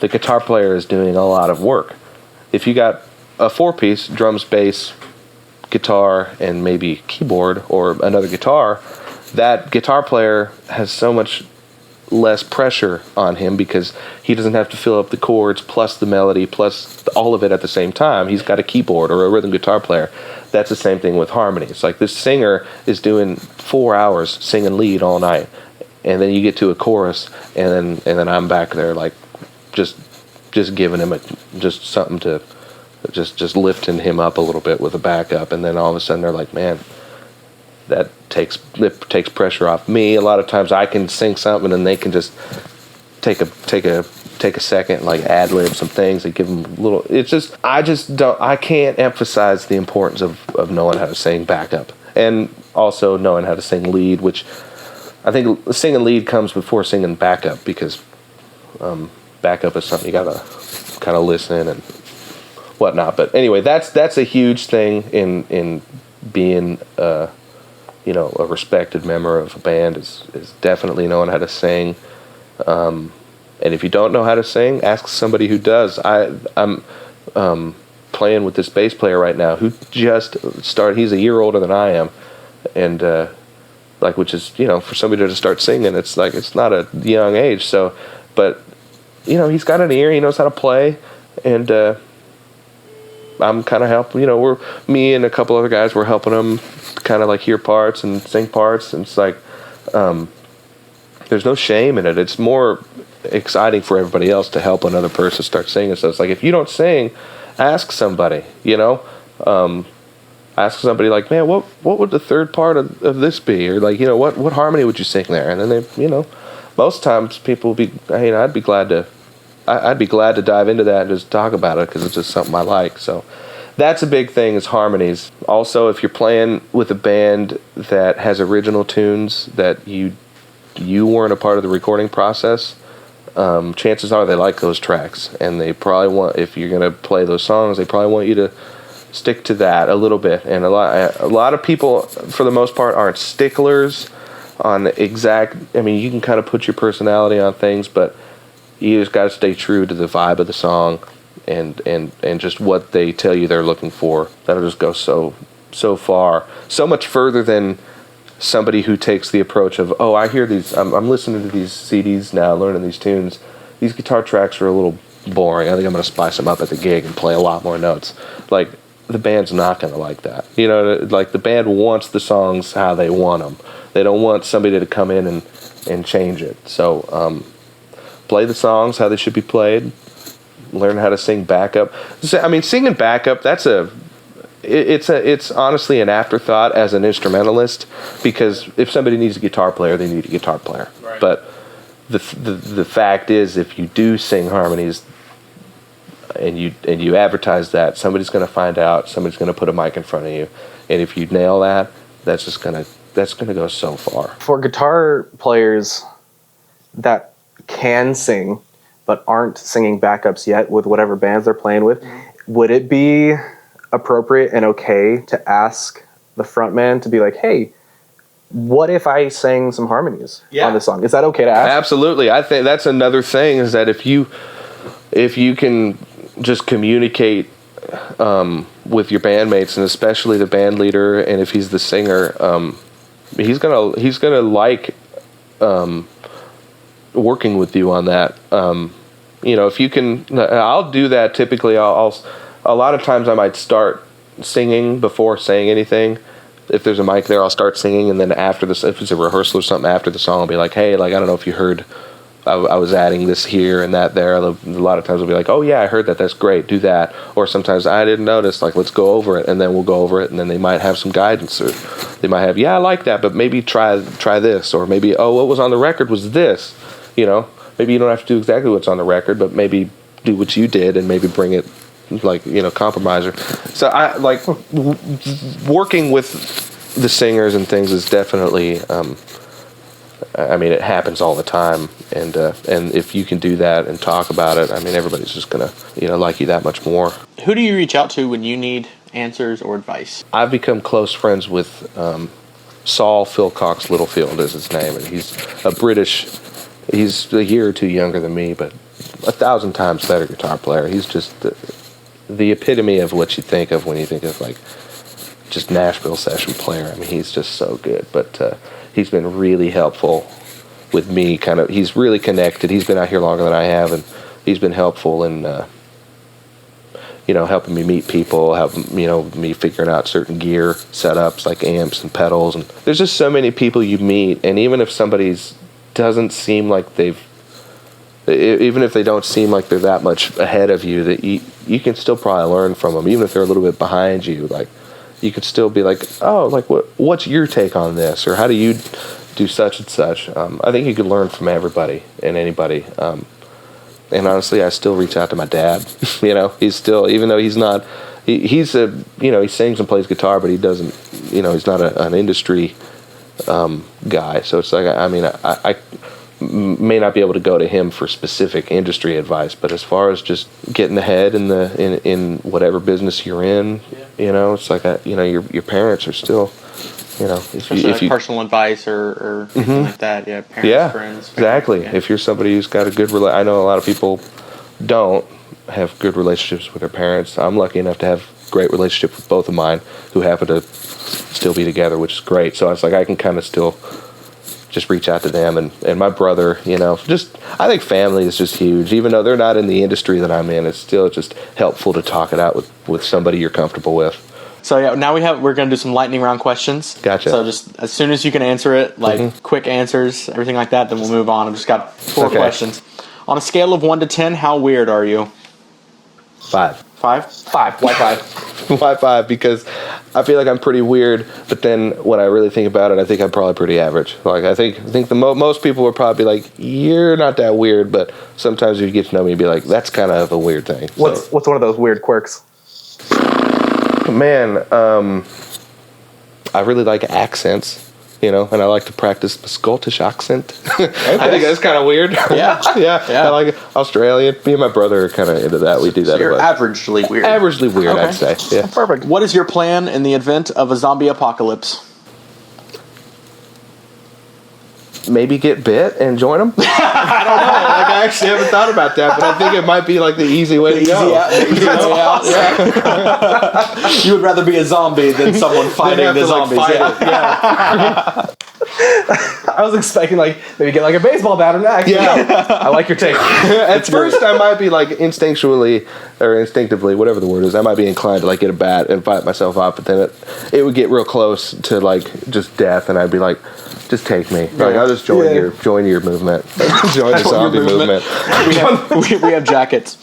Speaker 5: The guitar player is doing a lot of work. If you got a 4-piece, drums, bass, guitar, and maybe keyboard or another guitar, that guitar player has so much less pressure on him, because he doesn't have to fill up the chords plus the melody plus all of it at the same time. He's got a keyboard or a rhythm guitar player. That's the same thing with harmonies. Like, this singer is doing 4 hours singing lead all night, and then you get to a chorus, and then I'm back there, like, just giving him just something to just lifting him up a little bit with a backup, and then all of a sudden they're like, man, that takes pressure off me. A lot of times I can sing something and they can just take a second, like, ad lib some things and give them a little. It's just, I can't emphasize the importance of knowing how to sing backup, and also knowing how to sing lead, which I think singing lead comes before singing backup, because Backup is something you gotta kind of listen and whatnot. But anyway, that's a huge thing in being a respected member of a band is definitely knowing how to sing. And if you don't know how to sing, ask somebody who does. I'm playing with this bass player right now who just started. He's a year older than I am, and which is for somebody to start singing, it's not a young age. So, but he's got an ear. He knows how to play, and I'm kind of helping. Me and a couple other guys were helping him kind of hear parts and sing parts, and it's there's no shame in it. It's more exciting for everybody else to help another person start singing. So it's if you don't sing, ask somebody. Ask somebody man, what would the third part of this be, or what harmony would you sing there? And then they most times people will be I'd be glad to dive into that and just talk about it because it's just something I like. So that's a big thing is harmonies. Also, if you're playing with a band that has original tunes that you weren't a part of the recording process, chances are they like those tracks, and they probably want, if you're going to play those songs, they probably want you to stick to that a little bit. And a lot of people, for the most part, aren't sticklers on exact. You can kind of put your personality on things, but you just got to stay true to the vibe of the song and just what they tell you they're looking for. That'll just go so far, so much further than somebody who takes the approach of, oh, I hear these, I'm listening to these CDs now, learning these tunes. These guitar tracks are a little boring. I think I'm going to spice them up at the gig and play a lot more notes. The band's not going to like that. The band wants the songs how they want them. They don't want somebody to come in and change it. So play the songs how they should be played. Learn how to sing backup. Singing backup, it's honestly an afterthought as an instrumentalist, because if somebody needs a guitar player, they need a guitar player. Right. But the fact is, if you do sing harmonies and you advertise that, somebody's going to find out. Somebody's going to put a mic in front of you, and if you nail that, that's going to go so far.
Speaker 1: For guitar players that can sing but aren't singing backups yet with whatever bands they're playing with, would it be appropriate and okay to ask the frontman to be like, hey, what if I sang some harmonies on this song? Is that okay to ask?
Speaker 5: Absolutely. I think that's another thing, is that if you can just communicate with your bandmates, and especially the band leader, and if he's the singer, he's gonna like working with you on that. If you can, I'll do that typically. I'll a lot of times I might start singing before saying anything. If there's a mic there, I'll start singing, and then after this, if it's a rehearsal or something after the song, I'll be like, hey, I don't know if you heard, I was adding this here and that there. A lot of times I'll be like, oh yeah, I heard that, that's great, do that. Or sometimes I didn't notice, let's go over it, and then we'll go over it, and then they might have some guidance, or they might have, yeah, I like that, but maybe try this, or maybe, oh, what was on the record was this, maybe you don't have to do exactly what's on the record, but maybe do what you did and maybe bring it, compromiser. So I working with the singers and things is definitely, it happens all the time, and if you can do that and talk about it, everybody's just gonna, like you that much more.
Speaker 2: Who do you reach out to when you need answers or advice?
Speaker 5: I've become close friends with Saul Philcox Littlefield is his name, and he's he's a year or two younger than me, but 1,000 times better guitar player. He's just the epitome of what you think of when you think of just Nashville session player. He's just so good, but he's been really helpful with me. He's really connected. He's been out here longer than I have, and he's been helpful in helping me meet people, helping me figuring out certain gear setups like amps and pedals. And there's just so many people you meet, and even if somebody's doesn't seem like even if they don't seem like they're that much ahead of you, that you can still probably learn from them, even if they're a little bit behind you. You could still be like, oh, what's your take on this, or how do you do such and such? I think you could learn from everybody and anybody. And honestly, I still reach out to my dad. He's still, even though he's not, he sings and plays guitar, but he doesn't, he's not an industry guy. So it's may not be able to go to him for specific industry advice, but as far as just getting ahead in whatever business you're in, it's like your parents are still, if you
Speaker 2: personal advice or anything like that, parents, friends.
Speaker 5: Exactly.
Speaker 2: Yeah.
Speaker 5: If you're somebody who's got a good I know a lot of people don't have good relationships with their parents. I'm lucky enough to have great relationship with both of mine, who happen to still be together, which is great. So it's like I can kind of still just reach out to them, and my brother, I think family is just huge. Even though they're not in the industry that I'm in, it's still just helpful to talk it out with somebody you're comfortable with.
Speaker 2: So now we're going to do some lightning round questions.
Speaker 5: Gotcha.
Speaker 2: So just as soon as you can answer it, like quick answers, everything like that, then we'll move on. I've just got 4 questions. On a scale of 1 to 10, how weird are you?
Speaker 5: 5.
Speaker 2: 5?
Speaker 1: 5. Why 5?
Speaker 5: Why 5? Because I feel like I'm pretty weird, but then when I really think about it, I think I'm probably pretty average. Like I think most people would probably be like, "You're not that weird," but sometimes if you get to know me, you'd be like, "That's kind of a weird thing."
Speaker 1: What's one of those weird quirks?
Speaker 5: Man, I really like accents. And I like to practice the Scottish accent. I think that's kind of weird.
Speaker 2: Yeah.
Speaker 5: yeah. I like Australian. Me and my brother are kind of into that. We do that.
Speaker 2: So you're averagely weird.
Speaker 5: Averagely weird,
Speaker 2: Okay.
Speaker 5: I'd say. Yeah.
Speaker 1: Perfect.
Speaker 2: What is your plan in the event of a zombie apocalypse?
Speaker 5: Maybe get bit and join them? I don't know. Like, I actually haven't thought about that, but I think it might be like the easy way to go.
Speaker 2: You would rather be a zombie than someone fighting the zombies.
Speaker 1: I was expecting maybe get a baseball bat or an axe.
Speaker 5: Yeah.
Speaker 1: I like your take.
Speaker 5: At first, I might be instinctively, whatever the word is, I might be inclined to get a bat and fight myself off, but then it would get real close to just death, and I'd be like, just take me. I'll just join your movement. Join the zombie movement.
Speaker 2: We have jackets.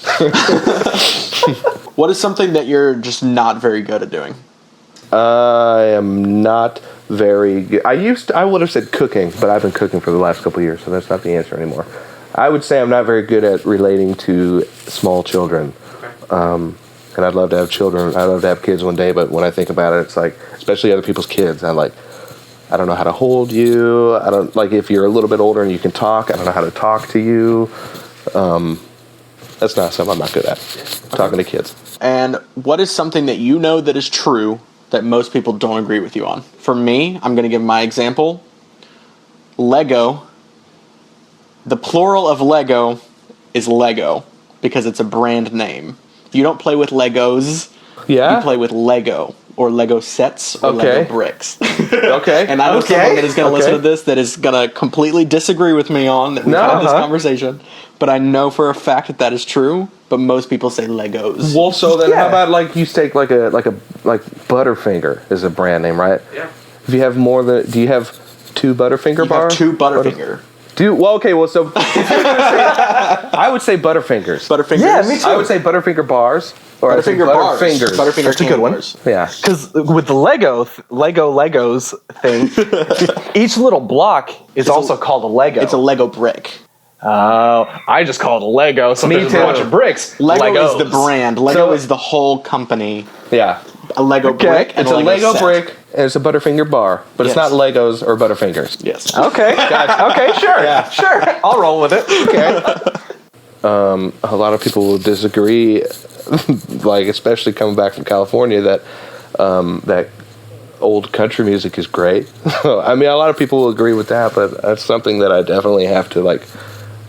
Speaker 2: What is something that you're just not very good at doing?
Speaker 5: I am not very good. I would have said cooking, but I've been cooking for the last couple of years, so that's not the answer anymore. I would say I'm not very good at relating to small children. Okay. And I'd love to have children. I'd love to have kids one day, but when I think about it, it's especially other people's kids, I don't know how to hold you. I don't if you're a little bit older and you can talk, I don't know how to talk to you. That's not something I'm not good at. Talking to kids.
Speaker 2: And what is something that you know that is true that most people don't agree with you on? For me, I'm going to give my example. Lego. The plural of Lego is Lego because it's a brand name. You don't play with Legos.
Speaker 5: Yeah?
Speaker 2: You play with Lego. Or Lego sets, or Lego bricks.
Speaker 5: Okay.
Speaker 2: And I know someone that is going to listen to this that is going to completely disagree with me on that we've had this conversation. But I know for a fact that is true. But most people say Legos.
Speaker 5: Well, so then how about you take like Butterfinger is a brand name, right?
Speaker 1: Yeah.
Speaker 5: If you have do you have 2 Butterfinger bars?
Speaker 2: Have 2 Butterfinger.
Speaker 5: So I would say Butterfingers.
Speaker 2: Butterfingers.
Speaker 1: Yeah, me too.
Speaker 5: I would say Butterfinger bars. Or
Speaker 2: Butterfinger bars.
Speaker 5: Butterfingers.
Speaker 2: Butterfinger
Speaker 1: That's a good one.
Speaker 2: bars.
Speaker 5: Yeah.
Speaker 1: Because with the Legos thing, each little block is also called a Lego.
Speaker 2: It's a Lego brick.
Speaker 1: Oh, I just call it a Lego. So
Speaker 5: Me
Speaker 1: there's
Speaker 5: too.
Speaker 1: a bunch of bricks.
Speaker 2: Lego
Speaker 1: Legos.
Speaker 2: is the brand. Lego is the whole company.
Speaker 5: Yeah.
Speaker 2: A Lego brick and
Speaker 5: It's a Lego
Speaker 2: set.
Speaker 5: brick and it's a Butterfinger bar, but it's
Speaker 2: Yes.
Speaker 5: not Legos or Butterfingers.
Speaker 2: Yes.
Speaker 1: Okay. Okay, sure. Sure. I'll roll with it.
Speaker 5: Okay. A lot of people will disagree, especially coming back from California, that old country music is great. I mean, a lot of people will agree with that, but that's something that I definitely have to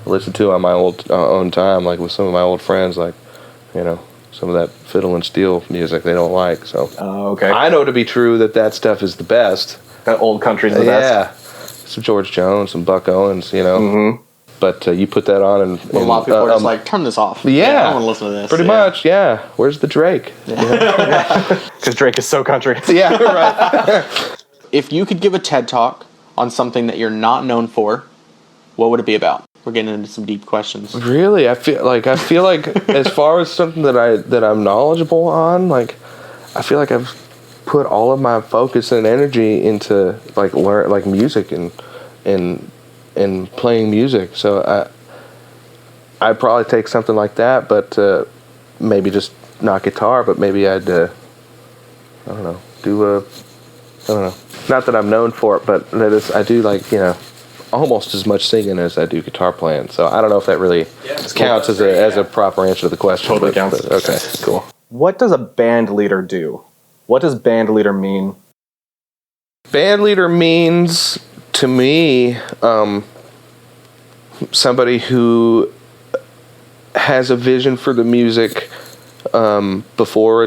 Speaker 5: listen to on my own time, with some of my old friends, some of that fiddle and steel music they don't like. So
Speaker 1: Okay.
Speaker 5: I know to be true that stuff is the best.
Speaker 1: That old country's the best.
Speaker 5: Yeah, some George Jones, some Buck Owens,
Speaker 1: Mm-hmm.
Speaker 5: But you put that on, and
Speaker 2: A lot of people are just turn this off.
Speaker 5: Yeah,
Speaker 2: I don't want to listen to this.
Speaker 5: Pretty much, yeah. Where's the Drake?
Speaker 1: Because Drake is so country.
Speaker 5: Yeah, right.
Speaker 2: If you could give a TED Talk on something that you're not known for, what would it be about? We're getting into some deep questions.
Speaker 5: Really, I feel like as far as something that I'm knowledgeable on, I feel like I've put all of my focus and energy into learn music and playing music. So I'd probably take something like that, but maybe just not guitar, but maybe I'd I don't know, not that I'm known for it, but I do almost as much singing as I do guitar playing. So I don't know if that really counts as a proper answer to the question.
Speaker 1: Totally counts.
Speaker 5: Okay, cool.
Speaker 1: What does a band leader do? What does band leader mean?
Speaker 5: Band leader means, to me, somebody who has a vision for the music before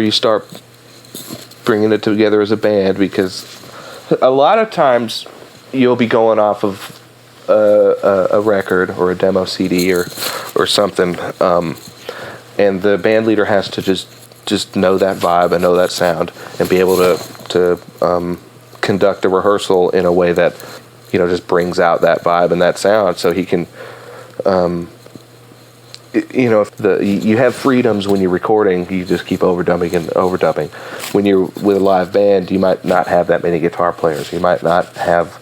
Speaker 5: you start bringing it together as a band, because a lot of times you'll be going off of a record or a demo CD or something, and the band leader has to just know that vibe and know that sound and be able to conduct a rehearsal in a way that, you know, just brings out that vibe and that sound, so he can, you know, if you have freedoms when you're recording, you just keep overdubbing and overdubbing. When you're with a live band, you might not have that many guitar players. You might not have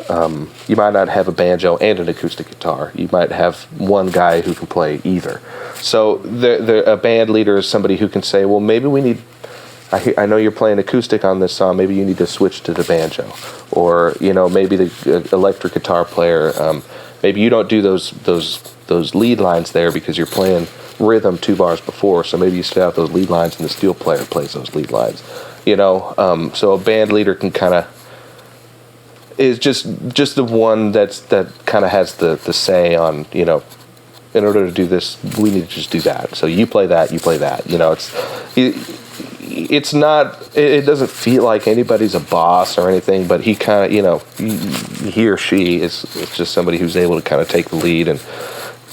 Speaker 5: a banjo and an acoustic guitar. You might have one guy who can play either. So a band leader is somebody who can say, well, maybe we need, I know you're playing acoustic on this song, maybe you need to switch to the banjo. Or, you know, maybe the electric guitar player, maybe you don't do those lead lines there because you're playing rhythm 2 bars before, so maybe you stay out those lead lines and the steel player plays those lead lines. You know, so a band leader can kind of, is just the one that kind of has the say on, you know, in order to do this, we need to just do that. So you play that, you know, it's not, it doesn't feel like anybody's a boss or anything, but he kind of, you know, he or she is just somebody who's able to kind of take the lead and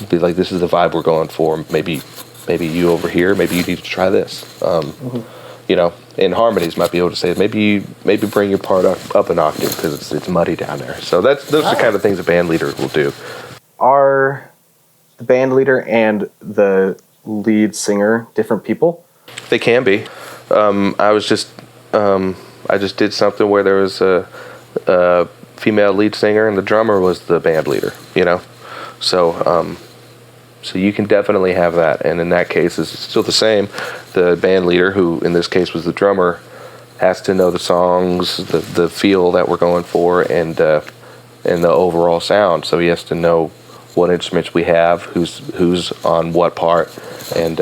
Speaker 5: be like, this is the vibe we're going for. Maybe you over here, maybe you need to try this. You know, in harmonies might be able to say, maybe bring your part up an octave because it's muddy down there. So those are the kind of things a band leader will do.
Speaker 1: Are the band leader and the lead singer different people?
Speaker 5: They can be. I just did something where there was a female lead singer and the drummer was the band leader, you know? So you can definitely have that. And in that case, it's still the same. The band leader, who in this case was the drummer, has to know the songs, the feel that we're going for, and the overall sound. So he has to know what instruments we have, who's on what part, and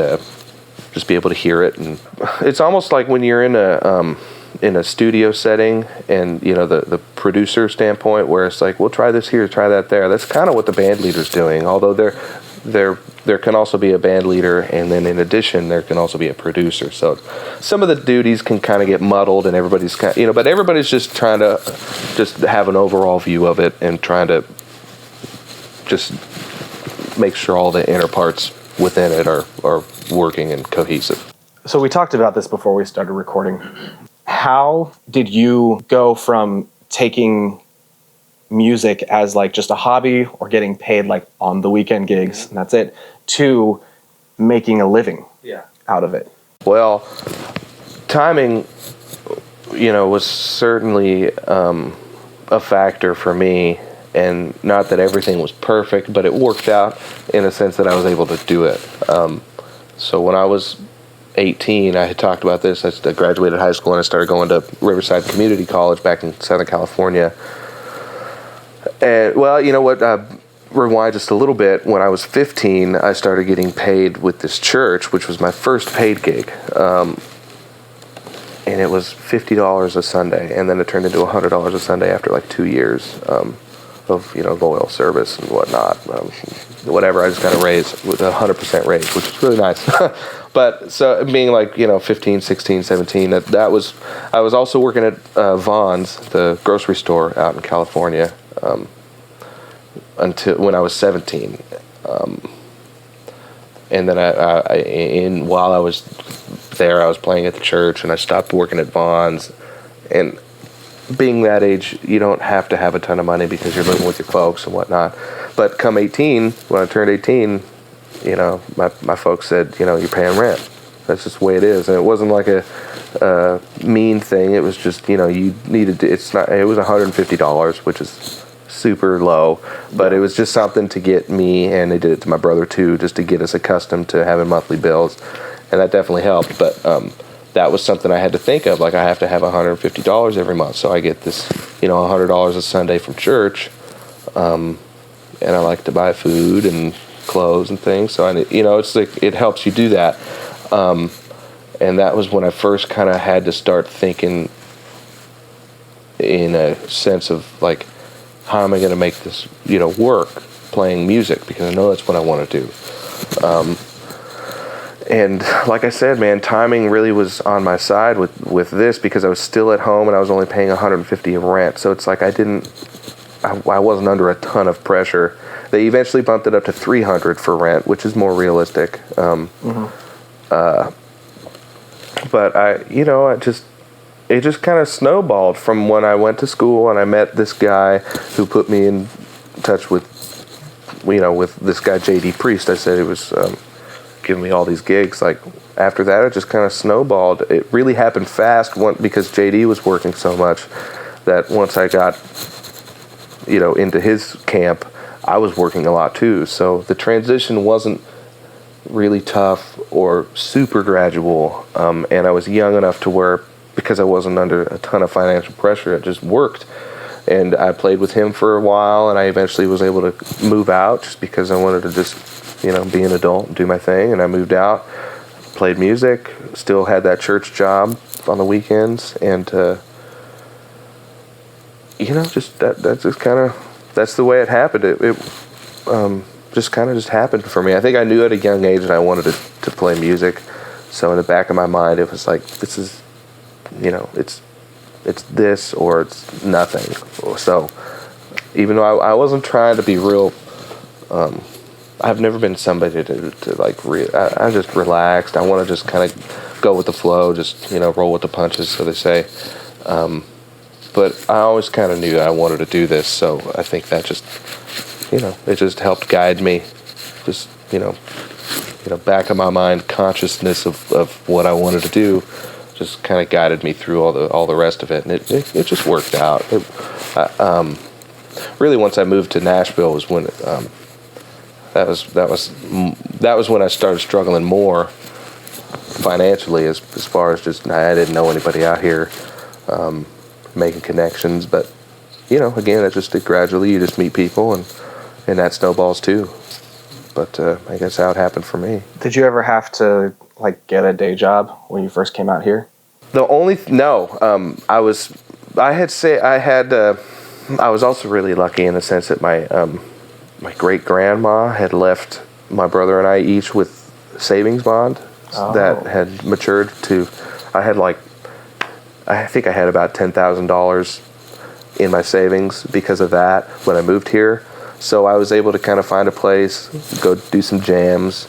Speaker 5: just be able to hear it. And it's almost like when you're in a studio setting, and you know the producer standpoint, where it's like, we'll try this here, try that there. That's kind of what the band leader's doing. Although there can also be a band leader, and then in addition there can also be a producer. So some of the duties can kind of get muddled, and everybody's kind of, you know, but everybody's just trying to just have an overall view of it and trying to just make sure all the inner parts within it are working and cohesive.
Speaker 1: So we talked about this before we started recording. How did you go from taking music as like just a hobby or getting paid like on the weekend gigs and that's it, to making a living out of it?
Speaker 5: Well, timing, you know, was certainly a factor for me, and not that everything was perfect, but it worked out in a sense that I was able to do it. So when I was 18, I had talked about this. I graduated high school and I started going to Riverside Community College back in Southern California. And, well, you know what? Rewind just a little bit. When I was 15, I started getting paid with this church, which was my first paid gig. And it was $50 a Sunday, and then it turned into $100 a Sunday after like 2 years of, you know, loyal service and whatnot. Whatever, I just got a raise with 100% raise, which was really nice. But so being like, you know, 15, 16, 17, I was also working at Vaughn's, the grocery store out in California, until when I was 17. And then while I was there, I was playing at the church, and I stopped working at Vaughn's. And being that age, you don't have to have a ton of money because you're living with your folks and whatnot. But come 18, when I turned 18, you know, my folks said, you know, you're paying rent. That's just the way it is. And it wasn't like a mean thing. It was just, you know, you needed to, it was $150, which is super low, but it was just something to get me, and they did it to my brother too, just to get us accustomed to having monthly bills. And that definitely helped. But that was something I had to think of. Like, I have to have $150 every month, so I get this, $100 a Sunday from church, and I like to buy food and clothes and things. So it's like it helps you do that, and that was when I first kind of had to start thinking in a sense of like, how am I going to make this, work playing music, because I know that's what I want to do. And like I said, man, timing really was on my side with this, because I was still at home and I was only paying $150 of rent. So it's like I wasn't under a ton of pressure. They eventually bumped it up to $300 for rent, which is more realistic. But it just kind of snowballed from when I went to school and I met this guy who put me in touch with this guy, JD Priest. I said he was giving me all these gigs. Like, after that, it just kind of snowballed. It really happened fast because JD was working so much that once I got, into his camp, I was working a lot too. So the transition wasn't really tough or super gradual. And I was young enough to where, because I wasn't under a ton of financial pressure, it just worked. And I played with him for a while, and I eventually was able to move out just because I wanted to just, be an adult and do my thing. And I moved out, played music, still had that church job on the weekends, and just that's just kind of, that's the way it happened. It just kind of just happened for me. I think I knew at a young age that I wanted to play music. So in the back of my mind, it was like, this is, it's this or it's nothing. So even though I wasn't trying to be real, I've never been somebody to like, I'm just relaxed. I want to just kind of go with the flow, just, roll with the punches, so they say. But I always kind of knew I wanted to do this. So I think that just, it just helped guide me. Just, back of my mind, consciousness of what I wanted to do just kind of guided me through all the rest of it, and it just worked out. Really, once I moved to Nashville was when that was when I started struggling more financially, as far as just I didn't know anybody out here, making connections. But again, it just did gradually. You just meet people, and that snowballs too. But I guess how it happened for me.
Speaker 1: Did you ever have to like get a day job when you first came out here?
Speaker 5: I was also really lucky in the sense that my great grandma had left my brother and I each with savings bond that had matured to. I think I had about $10,000 in my savings because of that when I moved here. So I was able to kind of find a place, go do some jams.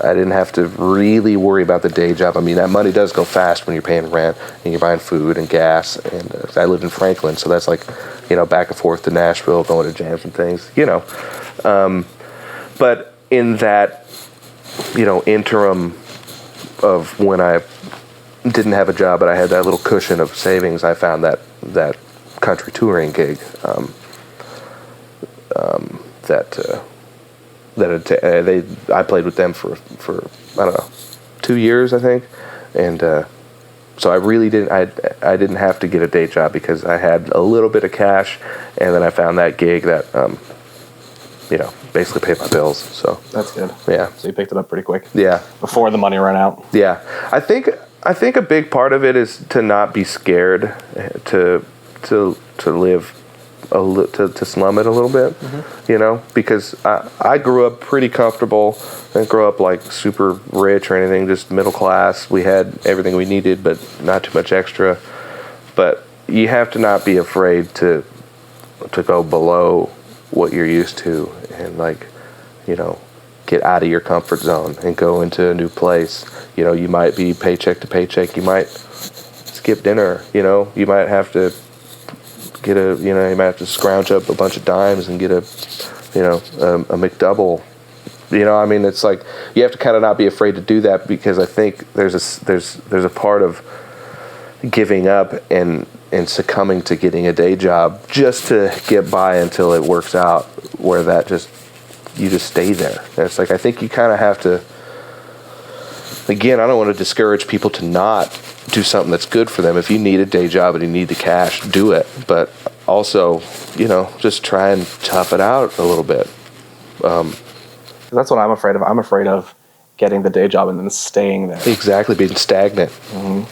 Speaker 5: I didn't have to really worry about the day job. I mean, that money does go fast when you're paying rent and you're buying food and gas. And I lived in Franklin, so that's like, back and forth to Nashville, going to jams and things, But in that, interim of when I didn't have a job, but I had that little cushion of savings, I found that country touring gig I played with them for I don't know, 2 years, I think, and so I really didn't have to get a day job because I had a little bit of cash, and then I found that gig that basically paid my bills. So
Speaker 1: that's good.
Speaker 5: Yeah.
Speaker 1: So you picked it up pretty quick.
Speaker 5: Yeah.
Speaker 1: Before the money ran out.
Speaker 5: Yeah. I think a big part of it is to not be scared to live to slum it a little bit, because I grew up pretty comfortable. I didn't grow up like super rich or anything, just middle class. We had everything we needed, but not too much extra. But you have to not be afraid to go below what you're used to, and get out of your comfort zone and go into a new place. You might be paycheck to paycheck. You might skip dinner. You might have to get you might have to scrounge up a bunch of dimes and get a McDouble. It's like you have to kind of not be afraid to do that, because I think there's a part of giving up and succumbing to getting a day job just to get by until it works out, where you just stay there. And it's like, I think you kind of have to again, I don't want to discourage people to not do something that's good for them. If you need a day job and you need the cash, do it. But also, just try and tough it out a little bit.
Speaker 1: That's what I'm afraid of. I'm afraid of getting the day job and then staying there.
Speaker 5: Exactly, being stagnant.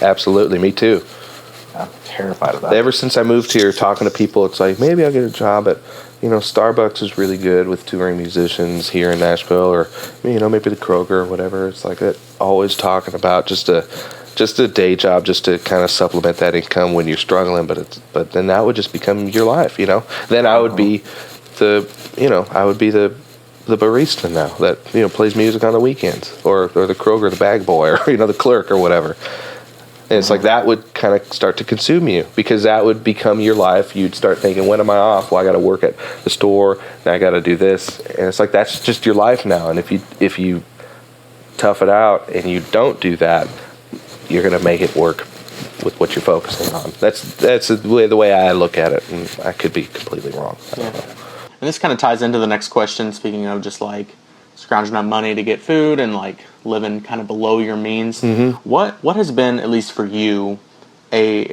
Speaker 5: Absolutely, me too.
Speaker 1: I'm terrified of that.
Speaker 5: Ever since I moved here, talking to people, it's like, maybe I'll get a job at, Starbucks is really good with touring musicians here in Nashville, or, maybe the Kroger or whatever. It's like that, always talking about just a day job just to kind of supplement that income when you're struggling, but then that would just become your life, Then I would be the barista now that, plays music on the weekends, or the Kroger, the bag boy, or, the clerk or whatever. And it's like that would kind of start to consume you, because that would become your life. You'd start thinking, when am I off? Well, I got to work at the store, and I got to do this. And it's like, that's just your life now. And if you tough it out and you don't do that, you're going to make it work with what you're focusing on. That's the way I look at it, and I could be completely wrong. I don't know.
Speaker 2: And this kind of ties into the next question, speaking of just like scrounging up money to get food and like living kind of below your means. What has been, at least for you, a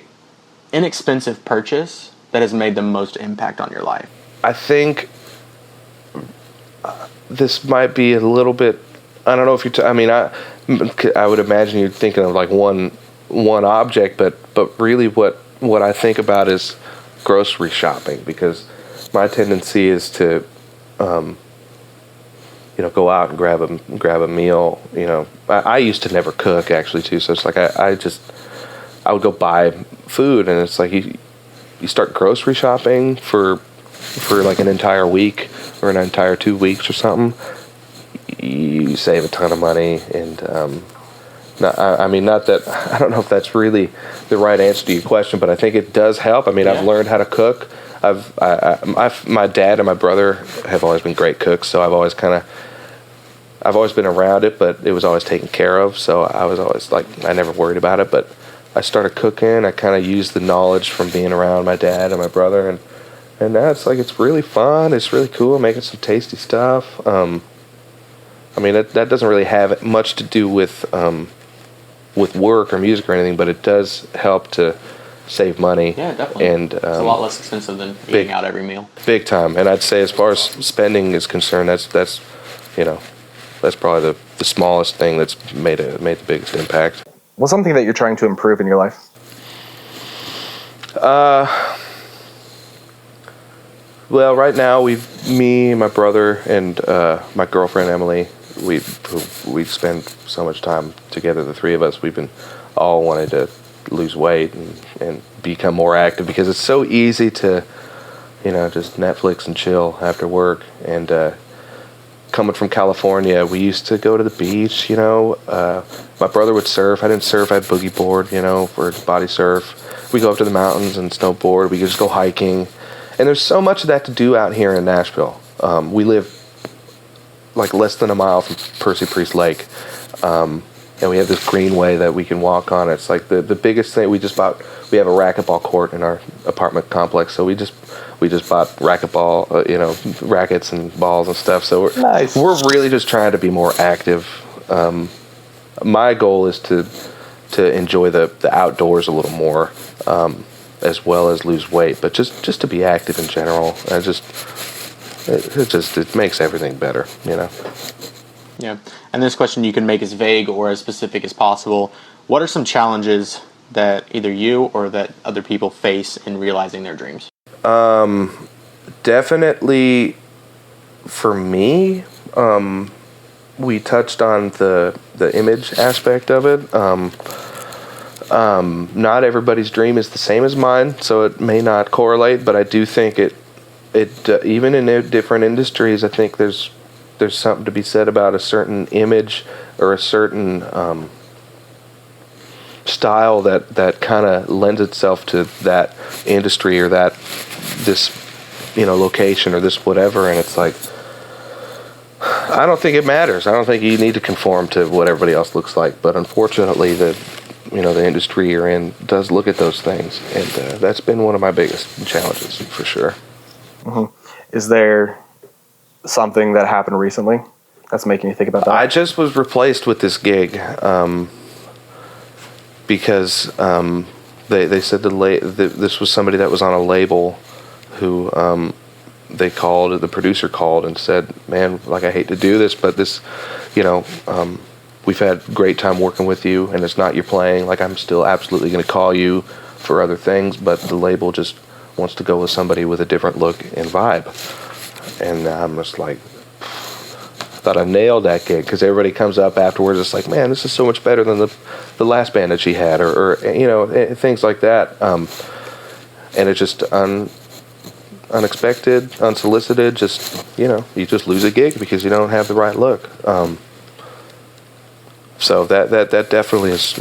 Speaker 2: inexpensive purchase that has made the most impact on your life?
Speaker 5: I think this might be a little bit, I don't know if I would imagine you're thinking of like one object, but really what I think about is grocery shopping, because my tendency is to go out and grab a meal. I used to never cook, actually, too. So it's like I would go buy food, and it's like you start grocery shopping for like an entire week or an entire 2 weeks or something. You save a ton of money, and not that I don't know if that's really the right answer to your question, but I think it does help. I've learned how to cook. My dad and my brother have always been great cooks, so I've always been around it, but it was always taken care of. So I was always like, I never worried about it. But I started cooking. I kind of used the knowledge from being around my dad and my brother, and now it's like, it's really fun. It's really cool making some tasty stuff. That doesn't really have much to do with work or music or anything, but it does help to save money.
Speaker 2: Yeah, definitely.
Speaker 5: And
Speaker 2: it's a lot less expensive than eating out every meal. Big
Speaker 5: time. And I'd say, as far as spending is concerned, that's probably the smallest thing that's made the biggest impact.
Speaker 1: What's something that you're trying to improve in your life?
Speaker 5: Well, right now me, my brother, and my girlfriend Emily, we spend so much time together. The three of us, we've been all wanting to lose weight and become more active, because it's so easy to just Netflix and chill after work. And coming from California, we used to go to the beach. My brother would surf. I didn't surf. I had boogie board, for body surf. We go up to the mountains and snowboard. We could just go hiking, and there's so much of that to do out here in Nashville. We live like less than a mile from Percy Priest Lake. And we have this greenway that we can walk on. It's like the biggest thing. We have a racquetball court in our apartment complex, so we just bought racquetball, rackets and balls and stuff. So we're really just trying to be more active. My goal is to enjoy the outdoors a little more, as well as lose weight, but just to be active in general. And it makes everything better,
Speaker 2: Yeah. And this question you can make as vague or as specific as possible. What are some challenges that either you or that other people face in realizing their dreams?
Speaker 5: Definitely for me, we touched on the image aspect of it. Not everybody's dream is the same as mine, so it may not correlate, but I do think it even in different industries, I think there's something to be said about a certain image or a certain style that kind of lends itself to that industry or this location or this whatever. And it's like, I don't think it matters. I don't think you need to conform to what everybody else looks like. But unfortunately, the industry you're in does look at those things, and that's been one of my biggest challenges for sure.
Speaker 1: Mm-hmm. Is there something that happened recently that's making you think about that?
Speaker 5: I just was replaced with this gig because they said this was somebody that was on a label who the producer called and said, man, like, I hate to do this, but this, we've had great time working with you, and it's not your playing. Like, I'm still absolutely going to call you for other things, but the label just wants to go with somebody with a different look and vibe. And I'm just like, thought I nailed that gig, because everybody comes up afterwards. It's like, man, this is so much better than the last band that she had, or things like that. And it's just unexpected, unsolicited. Just you just lose a gig because you don't have the right look. So that definitely is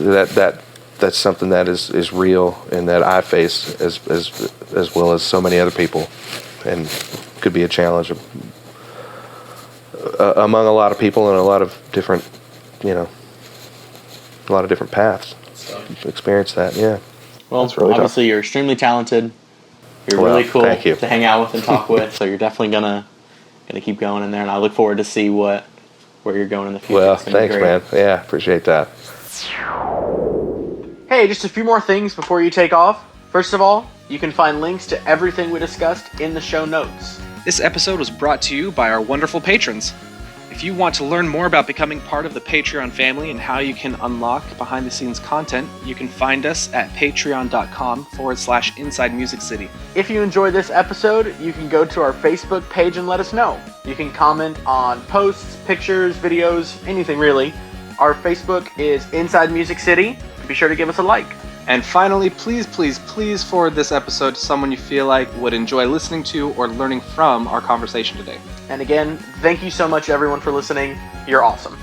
Speaker 5: that's something that is real and that I face as well as so many other people, and could be a challenge among a lot of people and a lot of different paths. Experience that, yeah.
Speaker 2: Well,
Speaker 1: really
Speaker 2: obviously you're extremely talented. You're really cool
Speaker 5: thank you.
Speaker 2: to hang out with and talk with. So you're definitely gonna keep going in there, and I look forward to see where you're going in the future.
Speaker 5: Well, thanks, man. Yeah, appreciate that.
Speaker 2: Hey, just a few more things before you take off. First of all, you can find links to everything we discussed in the show notes.
Speaker 4: This episode was brought to you by our wonderful patrons. If you want to learn more about becoming part of the Patreon family and how you can unlock behind-the-scenes content, you can find us at patreon.com/Inside Music City.
Speaker 2: If you enjoyed this episode, you can go to our Facebook page and let us know. You can comment on posts, pictures, videos, anything really. Our Facebook is Inside Music City. Be sure to give us a like.
Speaker 4: And finally, please, please, please forward this episode to someone you feel like would enjoy listening to or learning from our conversation today.
Speaker 2: And again, thank you so much everyone for listening. You're awesome.